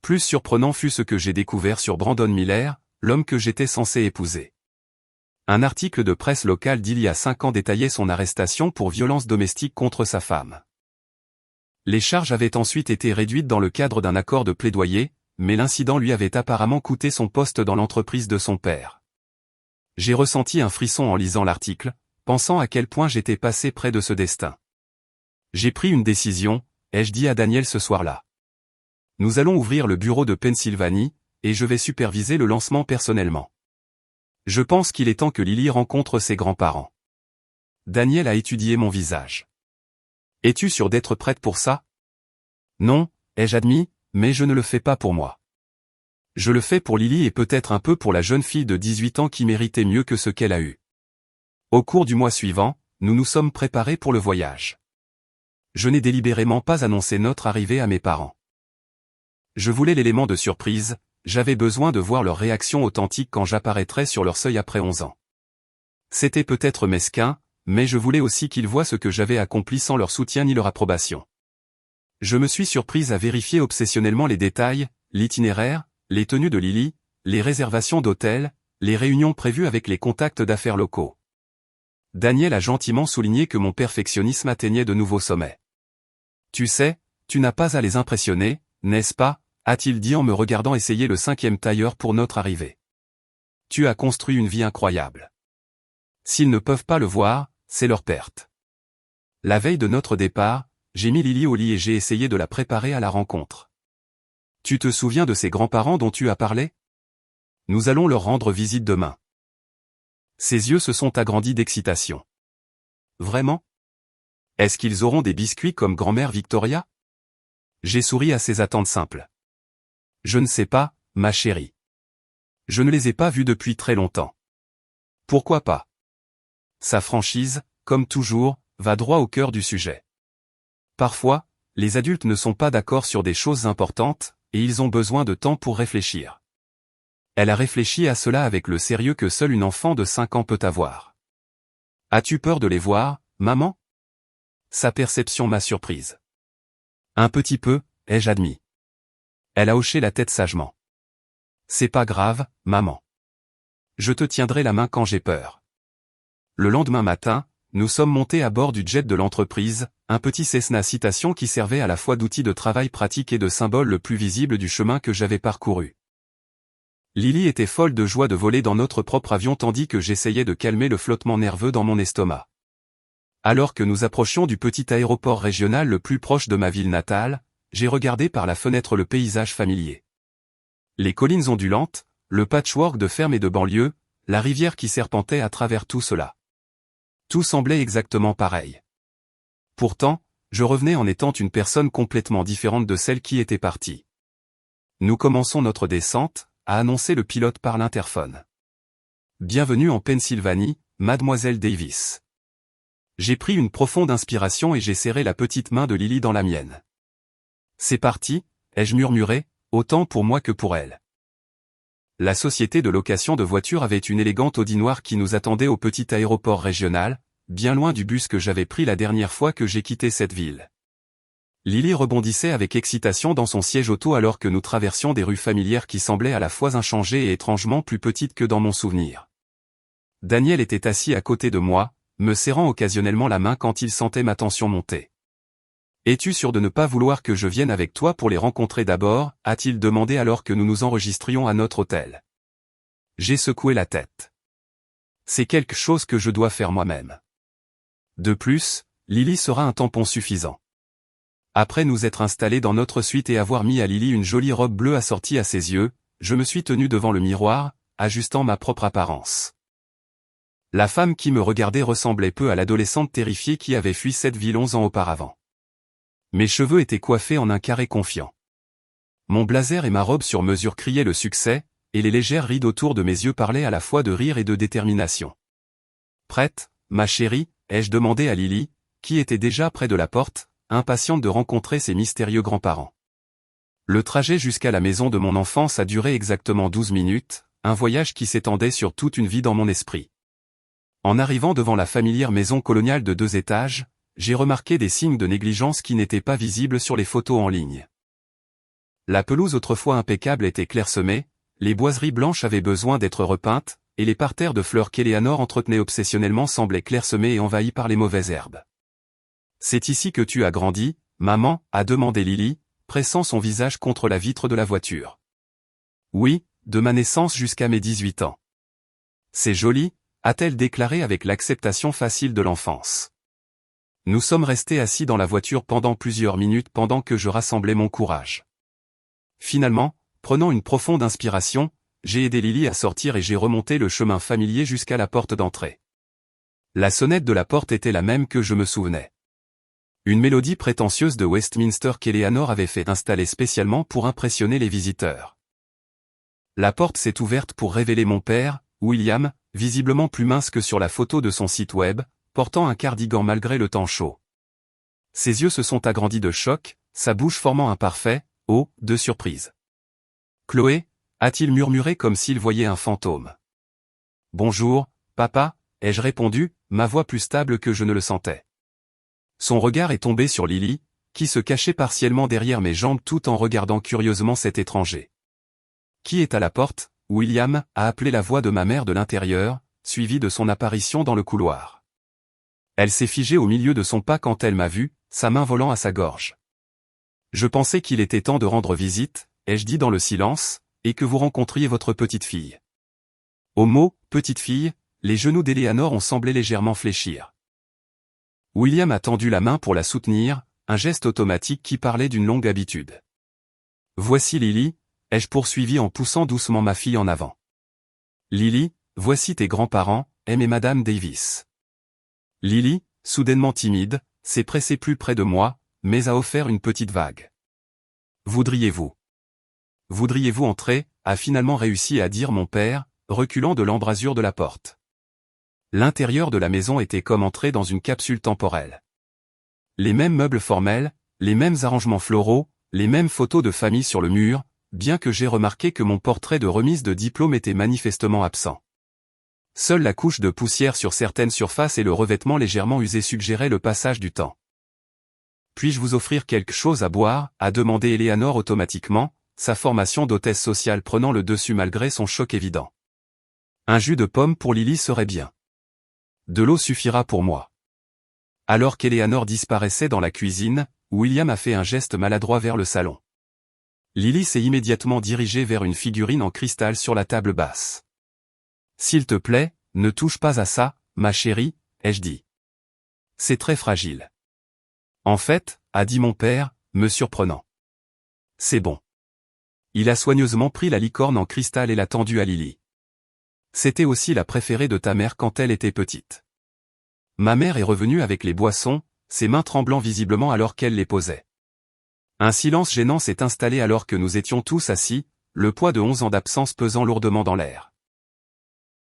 Plus surprenant fut ce que j'ai découvert sur Brandon Miller, l'homme que j'étais censé épouser. Un article de presse locale d'il y a 5 ans détaillait son arrestation pour violence domestique contre sa femme. Les charges avaient ensuite été réduites dans le cadre d'un accord de plaidoyer, mais l'incident lui avait apparemment coûté son poste dans l'entreprise de son père. J'ai ressenti un frisson en lisant l'article, pensant à quel point j'étais passé près de ce destin. J'ai pris une décision, ai-je dit à Daniel ce soir-là. Nous allons ouvrir le bureau de Pennsylvanie, et je vais superviser le lancement personnellement. Je pense qu'il est temps que Lily rencontre ses grands-parents. Daniel a étudié mon visage. Es-tu sûre d'être prête pour ça? Non, ai-je admis, mais je ne le fais pas pour moi. Je le fais pour Lily et peut-être un peu pour la jeune fille de 18 ans qui méritait mieux que ce qu'elle a eu. Au cours du mois suivant, nous nous sommes préparés pour le voyage. Je n'ai délibérément pas annoncé notre arrivée à mes parents. Je voulais l'élément de surprise, j'avais besoin de voir leur réaction authentique quand j'apparaîtrais sur leur seuil après 11 ans. C'était peut-être mesquin, mais je voulais aussi qu'ils voient ce que j'avais accompli sans leur soutien ni leur approbation. Je me suis surprise à vérifier obsessionnellement les détails, l'itinéraire, les tenues de Lily, les réservations d'hôtels, les réunions prévues avec les contacts d'affaires locaux. Daniel a gentiment souligné que mon perfectionnisme atteignait de nouveaux sommets. Tu sais, tu n'as pas à les impressionner, n'est-ce pas, a-t-il dit en me regardant essayer le 5e tailleur pour notre arrivée. Tu as construit une vie incroyable. S'ils ne peuvent pas le voir, c'est leur perte. La veille de notre départ, j'ai mis Lily au lit et j'ai essayé de la préparer à la rencontre. Tu te souviens de ces grands-parents dont tu as parlé? Nous allons leur rendre visite demain. Ses yeux se sont agrandis d'excitation. Vraiment? Est-ce qu'ils auront des biscuits comme grand-mère Victoria? J'ai souri à ses attentes simples. Je ne sais pas, ma chérie. Je ne les ai pas vus depuis très longtemps. Pourquoi pas? Sa franchise, comme toujours, va droit au cœur du sujet. Parfois, les adultes ne sont pas d'accord sur des choses importantes, et ils ont besoin de temps pour réfléchir. Elle a réfléchi à cela avec le sérieux que seul une enfant de 5 ans peut avoir. As-tu peur de les voir, maman? Sa perception m'a surprise. Un petit peu, ai-je admis. Elle a hoché la tête sagement. C'est pas grave, maman. Je te tiendrai la main quand j'ai peur. Le lendemain matin, nous sommes montés à bord du jet de l'entreprise, un petit Cessna Citation qui servait à la fois d'outil de travail pratique et de symbole le plus visible du chemin que j'avais parcouru. Lily était folle de joie de voler dans notre propre avion tandis que j'essayais de calmer le flottement nerveux dans mon estomac. Alors que nous approchions du petit aéroport régional le plus proche de ma ville natale, j'ai regardé par la fenêtre le paysage familier. Les collines ondulantes, le patchwork de fermes et de banlieues, la rivière qui serpentait à travers tout cela. Tout semblait exactement pareil. Pourtant, je revenais en étant une personne complètement différente de celle qui était partie. Nous commençons notre descente, a annoncé le pilote par l'interphone. Bienvenue en Pennsylvanie, mademoiselle Davis. J'ai pris une profonde inspiration et j'ai serré la petite main de Lily dans la mienne. C'est parti, ai-je murmuré, autant pour moi que pour elle. La société de location de voitures avait une élégante Audi noire qui nous attendait au petit aéroport régional, bien loin du bus que j'avais pris la dernière fois que j'ai quitté cette ville. Lily rebondissait avec excitation dans son siège auto alors que nous traversions des rues familières qui semblaient à la fois inchangées et étrangement plus petites que dans mon souvenir. Daniel était assis à côté de moi, me serrant occasionnellement la main quand il sentait ma tension monter. « Es-tu sûr de ne pas vouloir que je vienne avec toi pour les rencontrer d'abord » a-t-il demandé alors que nous nous enregistrions à notre hôtel. J'ai secoué la tête. C'est quelque chose que je dois faire moi-même. De plus, Lily sera un tampon suffisant. Après nous être installés dans notre suite et avoir mis à Lily une jolie robe bleue assortie à ses yeux, je me suis tenu devant le miroir, ajustant ma propre apparence. La femme qui me regardait ressemblait peu à l'adolescente terrifiée qui avait fui cette ville 11 ans auparavant. Mes cheveux étaient coiffés en un carré confiant. Mon blazer et ma robe sur mesure criaient le succès, et les légères rides autour de mes yeux parlaient à la fois de rire et de détermination. « Prête, ma chérie ?» ai-je demandé à Lily, qui était déjà près de la porte, impatiente de rencontrer ses mystérieux grands-parents. Le trajet jusqu'à la maison de mon enfance a duré exactement 12 minutes, un voyage qui s'étendait sur toute une vie dans mon esprit. En arrivant devant la familière maison coloniale de 2 étages, j'ai remarqué des signes de négligence qui n'étaient pas visibles sur les photos en ligne. La pelouse autrefois impeccable était clairsemée, les boiseries blanches avaient besoin d'être repeintes, et les parterres de fleurs qu'Eleanor entretenait obsessionnellement semblaient clairsemés et envahis par les mauvaises herbes. « C'est ici que tu as grandi, maman ?» a demandé Lily, pressant son visage contre la vitre de la voiture. « Oui, de ma naissance jusqu'à mes 18 ans. »« C'est joli », a-t-elle déclaré avec l'acceptation facile de l'enfance. Nous sommes restés assis dans la voiture pendant plusieurs minutes pendant que je rassemblais mon courage. Finalement, prenant une profonde inspiration, j'ai aidé Lily à sortir et j'ai remonté le chemin familier jusqu'à la porte d'entrée. La sonnette de la porte était la même que je me souvenais. Une mélodie prétentieuse de Westminster qu'Eleanor avait fait installer spécialement pour impressionner les visiteurs. La porte s'est ouverte pour révéler mon père, William, visiblement plus mince que sur la photo de son site web, portant un cardigan malgré le temps chaud. Ses yeux se sont agrandis de choc, sa bouche formant un parfait « O » de surprise. « Chloé » a-t-il murmuré comme s'il voyait un fantôme. « Bonjour, papa » ai-je répondu, ma voix plus stable que je ne le sentais. Son regard est tombé sur Lily, qui se cachait partiellement derrière mes jambes tout en regardant curieusement cet étranger. « Qui est à la porte ?» William a appelé la voix de ma mère de l'intérieur, suivie de son apparition dans le couloir. Elle s'est figée au milieu de son pas quand elle m'a vu, sa main volant à sa gorge. « Je pensais qu'il était temps de rendre visite, ai-je dit dans le silence, et que vous rencontriez votre petite fille. » Au mot « petite fille », les genoux d'Eleanor ont semblé légèrement fléchir. William a tendu la main pour la soutenir, un geste automatique qui parlait d'une longue habitude. Voici Lily, ai-je poursuivi en poussant doucement ma fille en avant. Lily, voici tes grands-parents, M et Madame Davis. Lily, soudainement timide, s'est pressée plus près de moi, mais a offert une petite vague. Voudriez-vous entrer, a finalement réussi à dire mon père, reculant de l'embrasure de la porte. L'intérieur de la maison était comme entrer dans une capsule temporelle. Les mêmes meubles formels, les mêmes arrangements floraux, les mêmes photos de famille sur le mur, bien que j'ai remarqué que mon portrait de remise de diplôme était manifestement absent. Seule la couche de poussière sur certaines surfaces et le revêtement légèrement usé suggéraient le passage du temps. « Puis-je vous offrir quelque chose à boire » a demandé Eleanor automatiquement, sa formation d'hôtesse sociale prenant le dessus malgré son choc évident. Un jus de pomme pour Lily serait bien. De l'eau suffira pour moi. Alors qu'Eleanor disparaissait dans la cuisine, William a fait un geste maladroit vers le salon. Lily s'est immédiatement dirigée vers une figurine en cristal sur la table basse. « S'il te plaît, ne touche pas à ça, ma chérie, ai-je dit. C'est très fragile. » En fait, a dit mon père, me surprenant. C'est bon. Il a soigneusement pris la licorne en cristal et l'a tendue à Lily. C'était aussi la préférée de ta mère quand elle était petite. Ma mère est revenue avec les boissons, ses mains tremblant visiblement alors qu'elle les posait. Un silence gênant s'est installé alors que nous étions tous assis, le poids de 11 ans d'absence pesant lourdement dans l'air.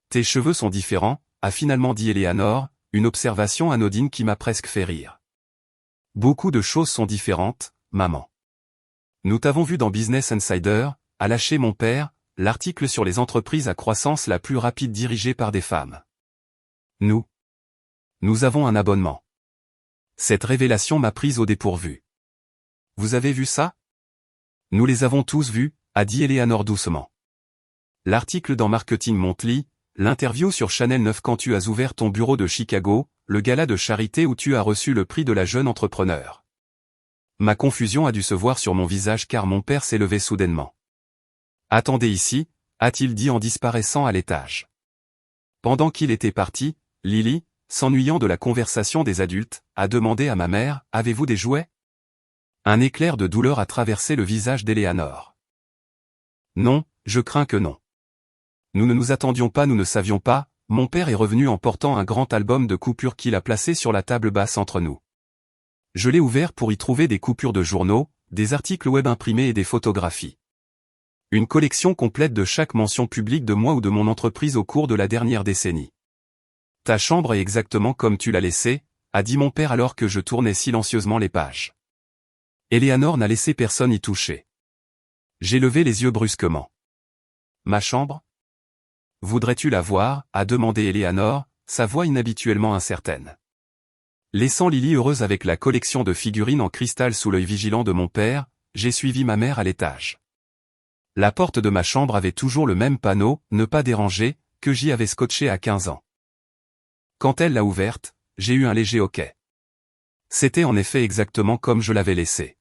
Tes cheveux sont différents, a finalement dit Eleanor, une observation anodine qui m'a presque fait rire. Beaucoup de choses sont différentes, maman. Nous t'avons vu dans Business Insider, a lâché mon père, l'article sur les entreprises à croissance la plus rapide dirigée par des femmes. Nous avons un abonnement. Cette révélation m'a prise au dépourvu. Vous avez vu ça? Nous les avons tous vus, a dit Eleanor doucement. L'article dans Marketing Monthly, l'interview sur Chanel 9 quand tu as ouvert ton bureau de Chicago, le gala de charité où tu as reçu le prix de la jeune entrepreneur. Ma confusion a dû se voir sur mon visage car mon père s'est levé soudainement. Attendez ici, a-t-il dit en disparaissant à l'étage. Pendant qu'il était parti, Lily, s'ennuyant de la conversation des adultes, a demandé à ma mère, « Avez-vous des jouets ?» Un éclair de douleur a traversé le visage d'Eleanor. Non, je crains que non. Nous ne nous attendions pas, nous ne savions pas, mon père est revenu en portant un grand album de coupures qu'il a placé sur la table basse entre nous. Je l'ai ouvert pour y trouver des coupures de journaux, des articles web imprimés et des photographies. Une collection complète de chaque mention publique de moi ou de mon entreprise au cours de la dernière décennie. Ta chambre est exactement comme tu l'as laissée, a dit mon père alors que je tournais silencieusement les pages. Eleanor n'a laissé personne y toucher. J'ai levé les yeux brusquement. Ma chambre? Voudrais-tu la voir, a demandé Eleanor, sa voix inhabituellement incertaine. Laissant Lily heureuse avec la collection de figurines en cristal sous l'œil vigilant de mon père, j'ai suivi ma mère à l'étage. La porte de ma chambre avait toujours le même panneau, ne pas déranger, que j'y avais scotché à 15 ans. Quand elle l'a ouverte, j'ai eu un léger hoquet. C'était en effet exactement comme je l'avais laissé.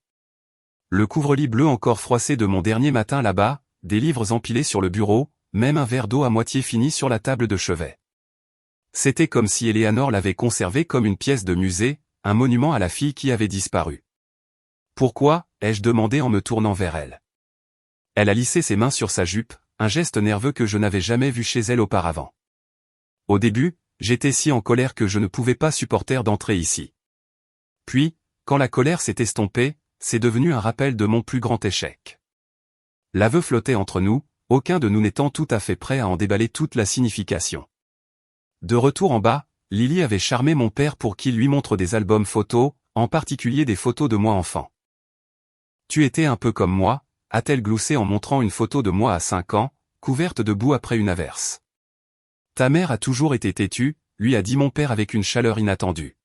Le couvre-lit bleu encore froissé de mon dernier matin là-bas, des livres empilés sur le bureau, même un verre d'eau à moitié fini sur la table de chevet. C'était comme si Eleanor l'avait conservé comme une pièce de musée, un monument à la fille qui avait disparu. Pourquoi, ai-je demandé en me tournant vers elle. Elle a lissé ses mains sur sa jupe, un geste nerveux que je n'avais jamais vu chez elle auparavant. Au début, j'étais si en colère que je ne pouvais pas supporter d'entrer ici. Puis, quand la colère s'est estompée, c'est devenu un rappel de mon plus grand échec. L'aveu flottait entre nous, aucun de nous n'étant tout à fait prêt à en déballer toute la signification. De retour en bas, Lily avait charmé mon père pour qu'il lui montre des albums photos, en particulier des photos de moi enfant. Tu étais un peu comme moi, a-t-elle gloussé en montrant une photo de moi à 5 ans, couverte de boue après une averse. Ta mère a toujours été têtue, lui a dit mon père avec une chaleur inattendue.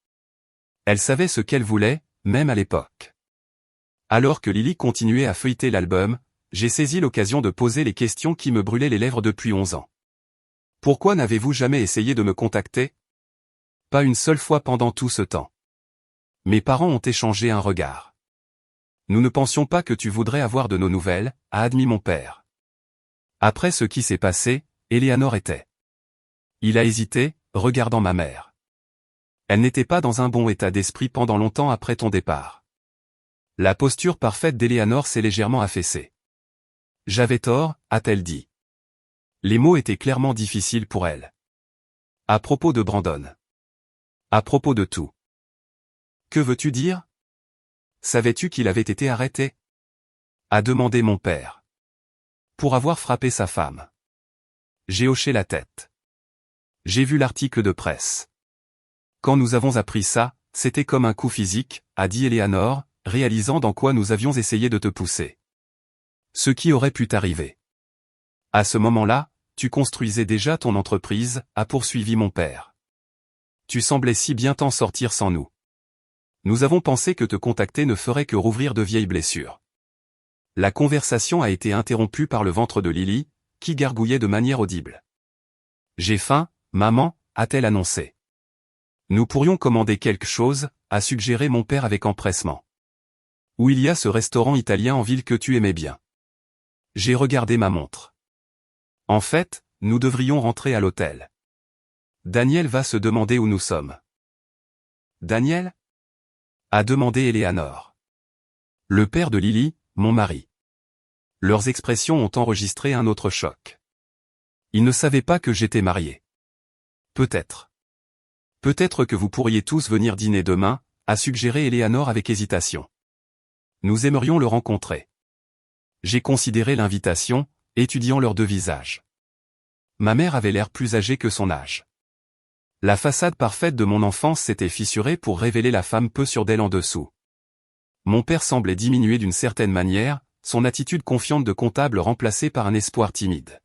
Elle savait ce qu'elle voulait, même à l'époque. Alors que Lily continuait à feuilleter l'album, j'ai saisi l'occasion de poser les questions qui me brûlaient les lèvres depuis 11 ans. Pourquoi n'avez-vous jamais essayé de me contacter? Pas une seule fois pendant tout ce temps. Mes parents ont échangé un regard. Nous ne pensions pas que tu voudrais avoir de nos nouvelles, a admis mon père. Après ce qui s'est passé, Eleanor était. Il a hésité, regardant ma mère. Elle n'était pas dans un bon état d'esprit pendant longtemps après ton départ. La posture parfaite d'Eleanor s'est légèrement affaissée. J'avais tort, a-t-elle dit. Les mots étaient clairement difficiles pour elle. À propos de Brandon. À propos de tout. Que veux-tu dire? Savais-tu qu'il avait été arrêté? A demandé mon père. Pour avoir frappé sa femme. J'ai hoché la tête. J'ai vu l'article de presse. Quand nous avons appris ça, c'était comme un coup physique, a dit Eleanor, réalisant dans quoi nous avions essayé de te pousser. Ce qui aurait pu t'arriver. À ce moment-là, tu construisais déjà ton entreprise, a poursuivi mon père. Tu semblais si bien t'en sortir sans nous. Nous avons pensé que te contacter ne ferait que rouvrir de vieilles blessures. La conversation a été interrompue par le ventre de Lily, qui gargouillait de manière audible. J'ai faim, maman, a-t-elle annoncé. Nous pourrions commander quelque chose, a suggéré mon père avec empressement. Où il y a ce restaurant italien en ville que tu aimais bien. J'ai regardé ma montre. En fait, nous devrions rentrer à l'hôtel. Daniel va se demander où nous sommes. Daniel? A demandé Eleanor. Le père de Lily, mon mari. Leurs expressions ont enregistré un autre choc. Ils ne savaient pas que j'étais marié. Peut-être. Peut-être que vous pourriez tous venir dîner demain, a suggéré Eleanor avec hésitation. Nous aimerions le rencontrer. J'ai considéré l'invitation, étudiant leurs deux visages. Ma mère avait l'air plus âgée que son âge. La façade parfaite de mon enfance s'était fissurée pour révéler la femme peu sûre d'elle en dessous. Mon père semblait diminuer d'une certaine manière, son attitude confiante de comptable remplacée par un espoir timide.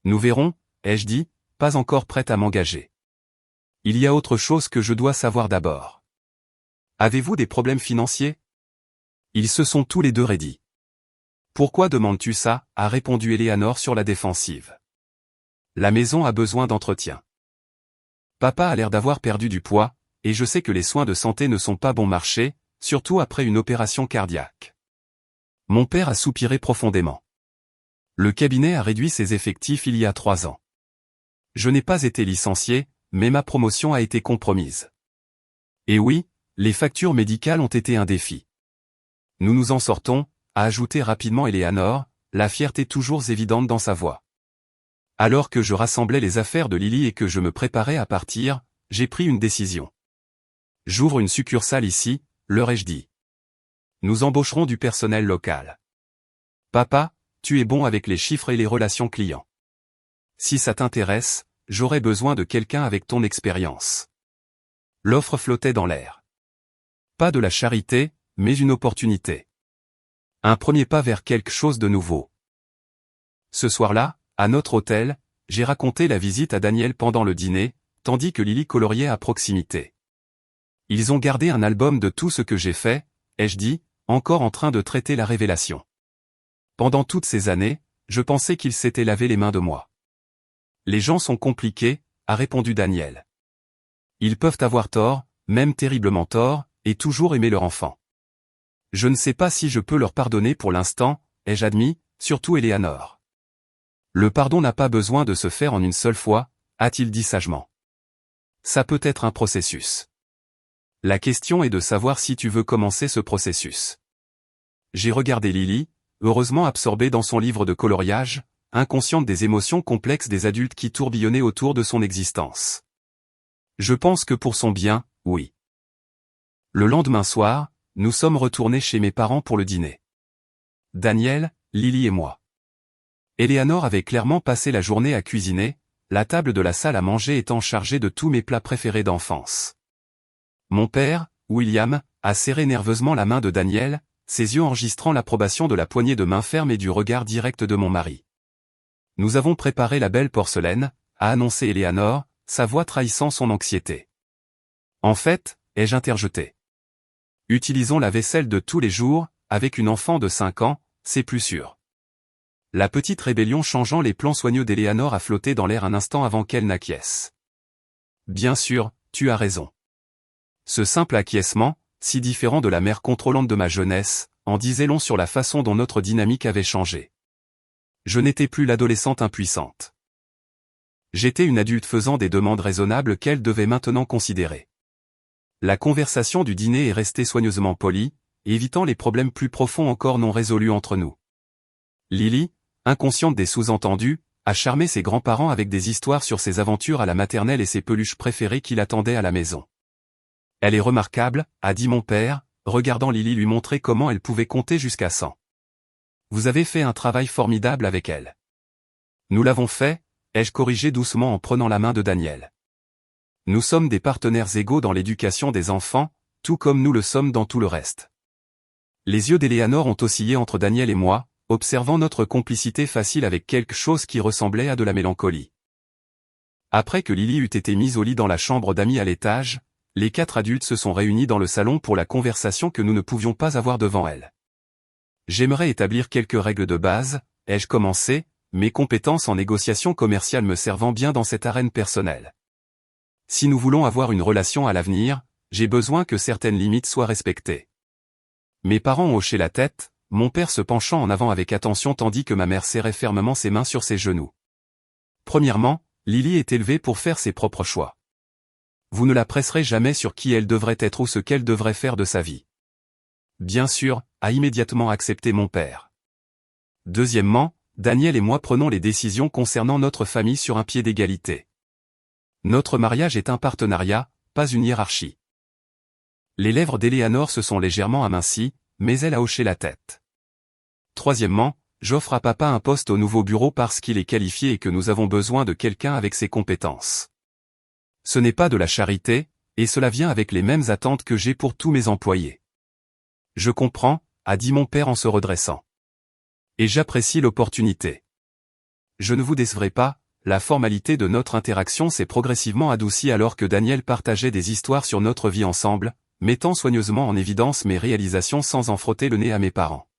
Nous verrons, ai-je dit, pas encore prête à m'engager. Il y a autre chose que je dois savoir d'abord. Avez-vous des problèmes financiers? Ils se sont tous les deux raidis. Pourquoi demandes-tu ça? A répondu Eleanor sur la défensive. La maison a besoin d'entretien. Papa a l'air d'avoir perdu du poids, et je sais que les soins de santé ne sont pas bon marché, surtout après une opération cardiaque. Mon père a soupiré profondément. Le cabinet a réduit ses effectifs il y a 3 ans. Je n'ai pas été licencié, mais ma promotion a été compromise. Et oui, les factures médicales ont été un défi. Nous nous en sortons, a ajouté rapidement Eleanor, la fierté toujours évidente dans sa voix. Alors que je rassemblais les affaires de Lily et que je me préparais à partir, j'ai pris une décision. J'ouvre une succursale ici, leur ai-je dit. Nous embaucherons du personnel local. Papa, tu es bon avec les chiffres et les relations clients. Si ça t'intéresse, j'aurais besoin de quelqu'un avec ton expérience. L'offre flottait dans l'air. Pas de la charité, mais une opportunité. Un premier pas vers quelque chose de nouveau. Ce soir-là, à notre hôtel, j'ai raconté la visite à Daniel pendant le dîner, tandis que Lily coloriait à proximité. Ils ont gardé un album de tout ce que j'ai fait, ai-je dit, encore en train de traiter la révélation. Pendant toutes ces années, je pensais qu'ils s'étaient lavé les mains de moi. Les gens sont compliqués, a répondu Daniel. Ils peuvent avoir tort, même terriblement tort, et toujours aimer leur enfant. Je ne sais pas si je peux leur pardonner pour l'instant, ai-je admis, surtout Eleanor. Le pardon n'a pas besoin de se faire en une seule fois, a-t-il dit sagement. Ça peut être un processus. La question est de savoir si tu veux commencer ce processus. J'ai regardé Lily, heureusement absorbée dans son livre de coloriage, inconsciente des émotions complexes des adultes qui tourbillonnaient autour de son existence. Je pense que pour son bien, oui. Le lendemain soir, nous sommes retournés chez mes parents pour le dîner. Daniel, Lily et moi. Eleanor avait clairement passé la journée à cuisiner, la table de la salle à manger étant chargée de tous mes plats préférés d'enfance. Mon père, William, a serré nerveusement la main de Daniel, ses yeux enregistrant l'approbation de la poignée de main ferme et du regard direct de mon mari. Nous avons préparé la belle porcelaine, a annoncé Eleanor, sa voix trahissant son anxiété. En fait, ai-je interjeté. Utilisons la vaisselle de tous les jours, avec une enfant de 5 ans, c'est plus sûr. La petite rébellion changeant les plans soigneux d'Eleanor a flotté dans l'air un instant avant qu'elle n'acquiesce. Bien sûr, tu as raison. Ce simple acquiescement, si différent de la mère contrôlante de ma jeunesse, en disait long sur la façon dont notre dynamique avait changé. Je n'étais plus l'adolescente impuissante. J'étais une adulte faisant des demandes raisonnables qu'elle devait maintenant considérer. La conversation du dîner est restée soigneusement polie, évitant les problèmes plus profonds encore non résolus entre nous. Lily, inconsciente des sous-entendus, a charmé ses grands-parents avec des histoires sur ses aventures à la maternelle et ses peluches préférées qui l'attendaient à la maison. Elle est remarquable, a dit mon père, regardant Lily lui montrer comment elle pouvait compter jusqu'à 100. Vous avez fait un travail formidable avec elle. Nous l'avons fait, ai-je corrigé doucement en prenant la main de Daniel. Nous sommes des partenaires égaux dans l'éducation des enfants, tout comme nous le sommes dans tout le reste. Les yeux d'Eleanor ont oscillé entre Daniel et moi, observant notre complicité facile avec quelque chose qui ressemblait à de la mélancolie. Après que Lily eut été mise au lit dans la chambre d'amis à l'étage, les 4 adultes se sont réunis dans le salon pour la conversation que nous ne pouvions pas avoir devant elle. J'aimerais établir quelques règles de base, ai-je commencé, mes compétences en négociation commerciale me servant bien dans cette arène personnelle. Si nous voulons avoir une relation à l'avenir, j'ai besoin que certaines limites soient respectées. Mes parents ont hoché la tête, mon père se penchant en avant avec attention tandis que ma mère serrait fermement ses mains sur ses genoux. Premièrement, Lily est élevée pour faire ses propres choix. Vous ne la presserez jamais sur qui elle devrait être ou ce qu'elle devrait faire de sa vie. Bien sûr, a immédiatement accepté mon père. Deuxièmement, Daniel et moi prenons les décisions concernant notre famille sur un pied d'égalité. Notre mariage est un partenariat, pas une hiérarchie. Les lèvres d'Eleanor se sont légèrement amincies, mais elle a hoché la tête. Troisièmement, j'offre à papa un poste au nouveau bureau parce qu'il est qualifié et que nous avons besoin de quelqu'un avec ses compétences. Ce n'est pas de la charité, et cela vient avec les mêmes attentes que j'ai pour tous mes employés. Je comprends, a dit mon père en se redressant. Et j'apprécie l'opportunité. Je ne vous décevrai pas, la formalité de notre interaction s'est progressivement adoucie alors que Daniel partageait des histoires sur notre vie ensemble, mettant soigneusement en évidence mes réalisations sans en frotter le nez à mes parents.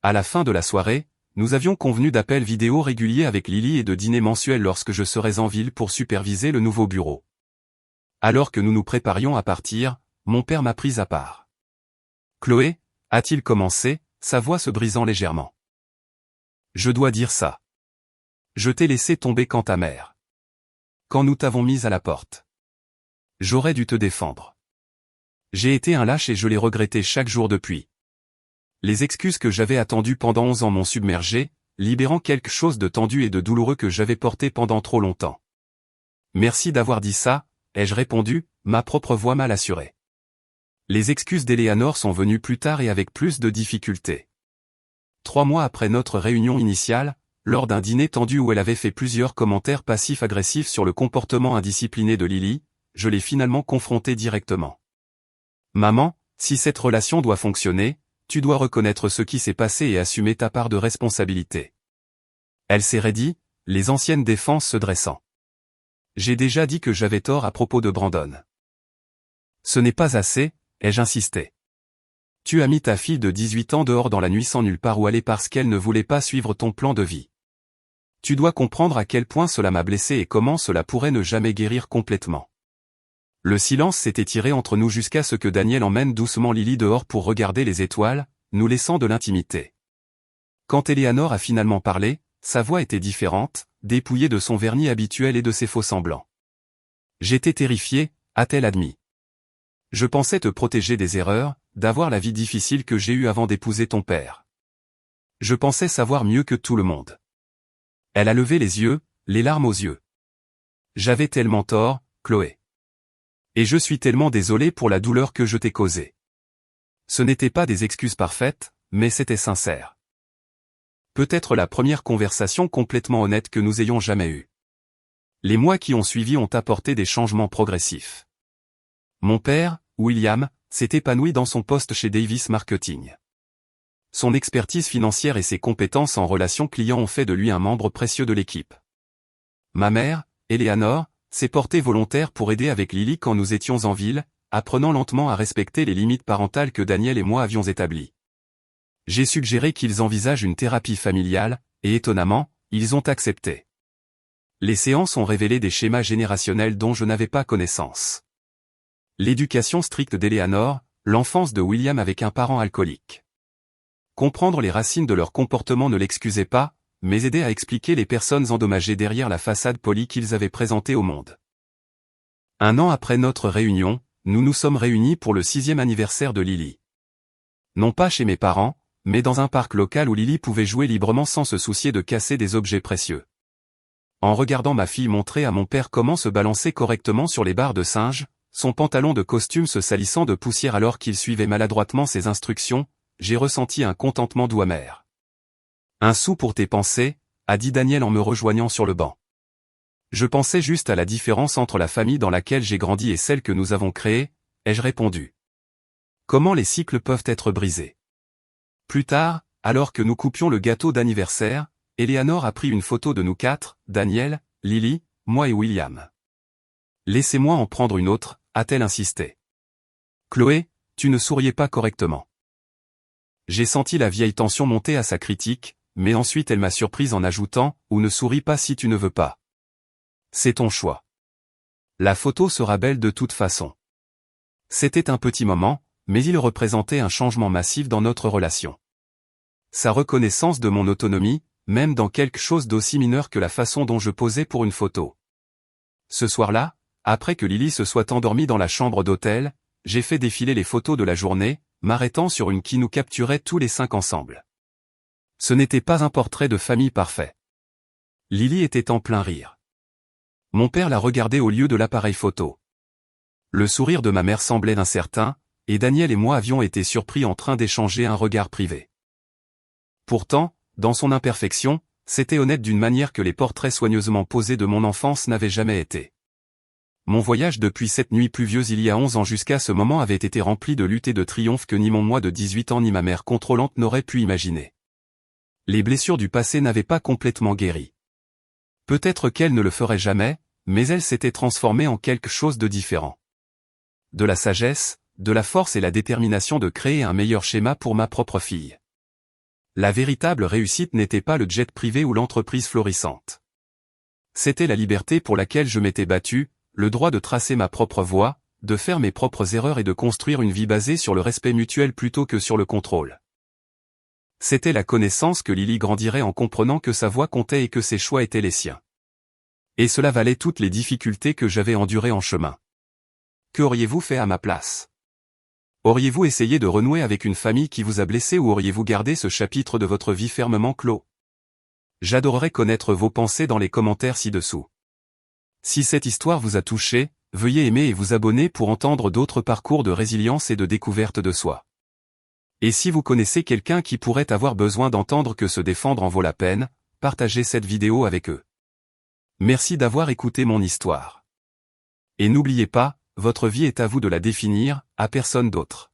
À la fin de la soirée, nous avions convenu d'appels vidéo réguliers avec Lily et de dîners mensuels lorsque je serais en ville pour superviser le nouveau bureau. Alors que nous nous préparions à partir, mon père m'a prise à part. Chloé, a-t-il commencé, sa voix se brisant légèrement. Je dois dire ça. Je t'ai laissé tomber quand ta mère. Quand nous t'avons mise à la porte. J'aurais dû te défendre. J'ai été un lâche et je l'ai regretté chaque jour depuis. Les excuses que j'avais attendues pendant 11 ans m'ont submergé, libérant quelque chose de tendu et de douloureux que j'avais porté pendant trop longtemps. Merci d'avoir dit ça, ai-je répondu, ma propre voix mal assurée. Les excuses d'Eleanor sont venues plus tard et avec plus de difficultés. 3 mois après notre réunion initiale, lors d'un dîner tendu où elle avait fait plusieurs commentaires passifs-agressifs sur le comportement indiscipliné de Lily, je l'ai finalement confrontée directement. Maman, si cette relation doit fonctionner, tu dois reconnaître ce qui s'est passé et assumer ta part de responsabilité. Elle s'est raidie, les anciennes défenses se dressant. J'ai déjà dit que j'avais tort à propos de Brandon. Ce n'est pas assez, ai-je insisté. Tu as mis ta fille de 18 ans dehors dans la nuit sans nulle part où aller parce qu'elle ne voulait pas suivre ton plan de vie. Tu dois comprendre à quel point cela m'a blessé et comment cela pourrait ne jamais guérir complètement. Le silence s'est étiré entre nous jusqu'à ce que Daniel emmène doucement Lily dehors pour regarder les étoiles, nous laissant de l'intimité. Quand Eleanor a finalement parlé, sa voix était différente, dépouillée de son vernis habituel et de ses faux-semblants. J'étais terrifié, a-t-elle admis. Je pensais te protéger des erreurs, d'avoir la vie difficile que j'ai eue avant d'épouser ton père. Je pensais savoir mieux que tout le monde. Elle a levé les yeux, les larmes aux yeux. J'avais tellement tort, Chloé. Et je suis tellement désolé pour la douleur que je t'ai causée. Ce n'étaient pas des excuses parfaites, mais c'était sincère. Peut-être la première conversation complètement honnête que nous ayons jamais eue. Les mois qui ont suivi ont apporté des changements progressifs. Mon père, William, s'est épanoui dans son poste chez Davis Marketing. Son expertise financière et ses compétences en relations clients ont fait de lui un membre précieux de l'équipe. Ma mère, Eleanor, s'est portée volontaire pour aider avec Lily quand nous étions en ville, apprenant lentement à respecter les limites parentales que Daniel et moi avions établies. J'ai suggéré qu'ils envisagent une thérapie familiale, et étonnamment, ils ont accepté. Les séances ont révélé des schémas générationnels dont je n'avais pas connaissance. L'éducation stricte d'Eleanor, l'enfance de William avec un parent alcoolique. Comprendre les racines de leur comportement ne l'excusait pas, mais aidait à expliquer les personnes endommagées derrière la façade polie qu'ils avaient présentée au monde. 1 an après notre réunion, nous nous sommes réunis pour le 6e anniversaire de Lily. Non pas chez mes parents, mais dans un parc local où Lily pouvait jouer librement sans se soucier de casser des objets précieux. En regardant ma fille montrer à mon père comment se balancer correctement sur les barres de singe, son pantalon de costume se salissant de poussière alors qu'il suivait maladroitement ses instructions, j'ai ressenti un contentement doux amer. Un sou pour tes pensées, a dit Daniel en me rejoignant sur le banc. Je pensais juste à la différence entre la famille dans laquelle j'ai grandi et celle que nous avons créée, ai-je répondu. Comment les cycles peuvent être brisés. Plus tard, alors que nous coupions le gâteau d'anniversaire, Eleanor a pris une photo de nous quatre, Daniel, Lily, moi et William. Laissez-moi en prendre une autre, a-t-elle insisté. Chloé, tu ne souriais pas correctement. J'ai senti la vieille tension monter à sa critique, mais ensuite elle m'a surprise en ajoutant, ou ne souris pas si tu ne veux pas. C'est ton choix. La photo sera belle de toute façon. C'était un petit moment, mais il représentait un changement massif dans notre relation. Sa reconnaissance de mon autonomie, même dans quelque chose d'aussi mineur que la façon dont je posais pour une photo. Ce soir-là, après que Lily se soit endormie dans la chambre d'hôtel, j'ai fait défiler les photos de la journée, m'arrêtant sur une qui nous capturait tous les 5 ensemble. Ce n'était pas un portrait de famille parfait. Lily était en plein rire. Mon père la regardait au lieu de l'appareil photo. Le sourire de ma mère semblait incertain, et Daniel et moi avions été surpris en train d'échanger un regard privé. Pourtant, dans son imperfection, c'était honnête d'une manière que les portraits soigneusement posés de mon enfance n'avaient jamais été. Mon voyage depuis cette nuit pluvieuse il y a 11 ans jusqu'à ce moment avait été rempli de luttes et de triomphes que ni mon moi de 18 ans ni ma mère contrôlante n'auraient pu imaginer. Les blessures du passé n'avaient pas complètement guéri. Peut-être qu'elles ne le feraient jamais, mais elles s'étaient transformées en quelque chose de différent. De la sagesse, de la force et la détermination de créer un meilleur schéma pour ma propre fille. La véritable réussite n'était pas le jet privé ou l'entreprise florissante. C'était la liberté pour laquelle je m'étais battu, le droit de tracer ma propre voie, de faire mes propres erreurs et de construire une vie basée sur le respect mutuel plutôt que sur le contrôle. C'était la connaissance que Lily grandirait en comprenant que sa voix comptait et que ses choix étaient les siens. Et cela valait toutes les difficultés que j'avais endurées en chemin. Qu'auriez-vous fait à ma place? Auriez-vous essayé de renouer avec une famille qui vous a blessé ou auriez-vous gardé ce chapitre de votre vie fermement clos? J'adorerais connaître vos pensées dans les commentaires ci-dessous. Si cette histoire vous a touché, veuillez aimer et vous abonner pour entendre d'autres parcours de résilience et de découverte de soi. Et si vous connaissez quelqu'un qui pourrait avoir besoin d'entendre que se défendre en vaut la peine, partagez cette vidéo avec eux. Merci d'avoir écouté mon histoire. Et n'oubliez pas, votre vie est à vous de la définir, à personne d'autre.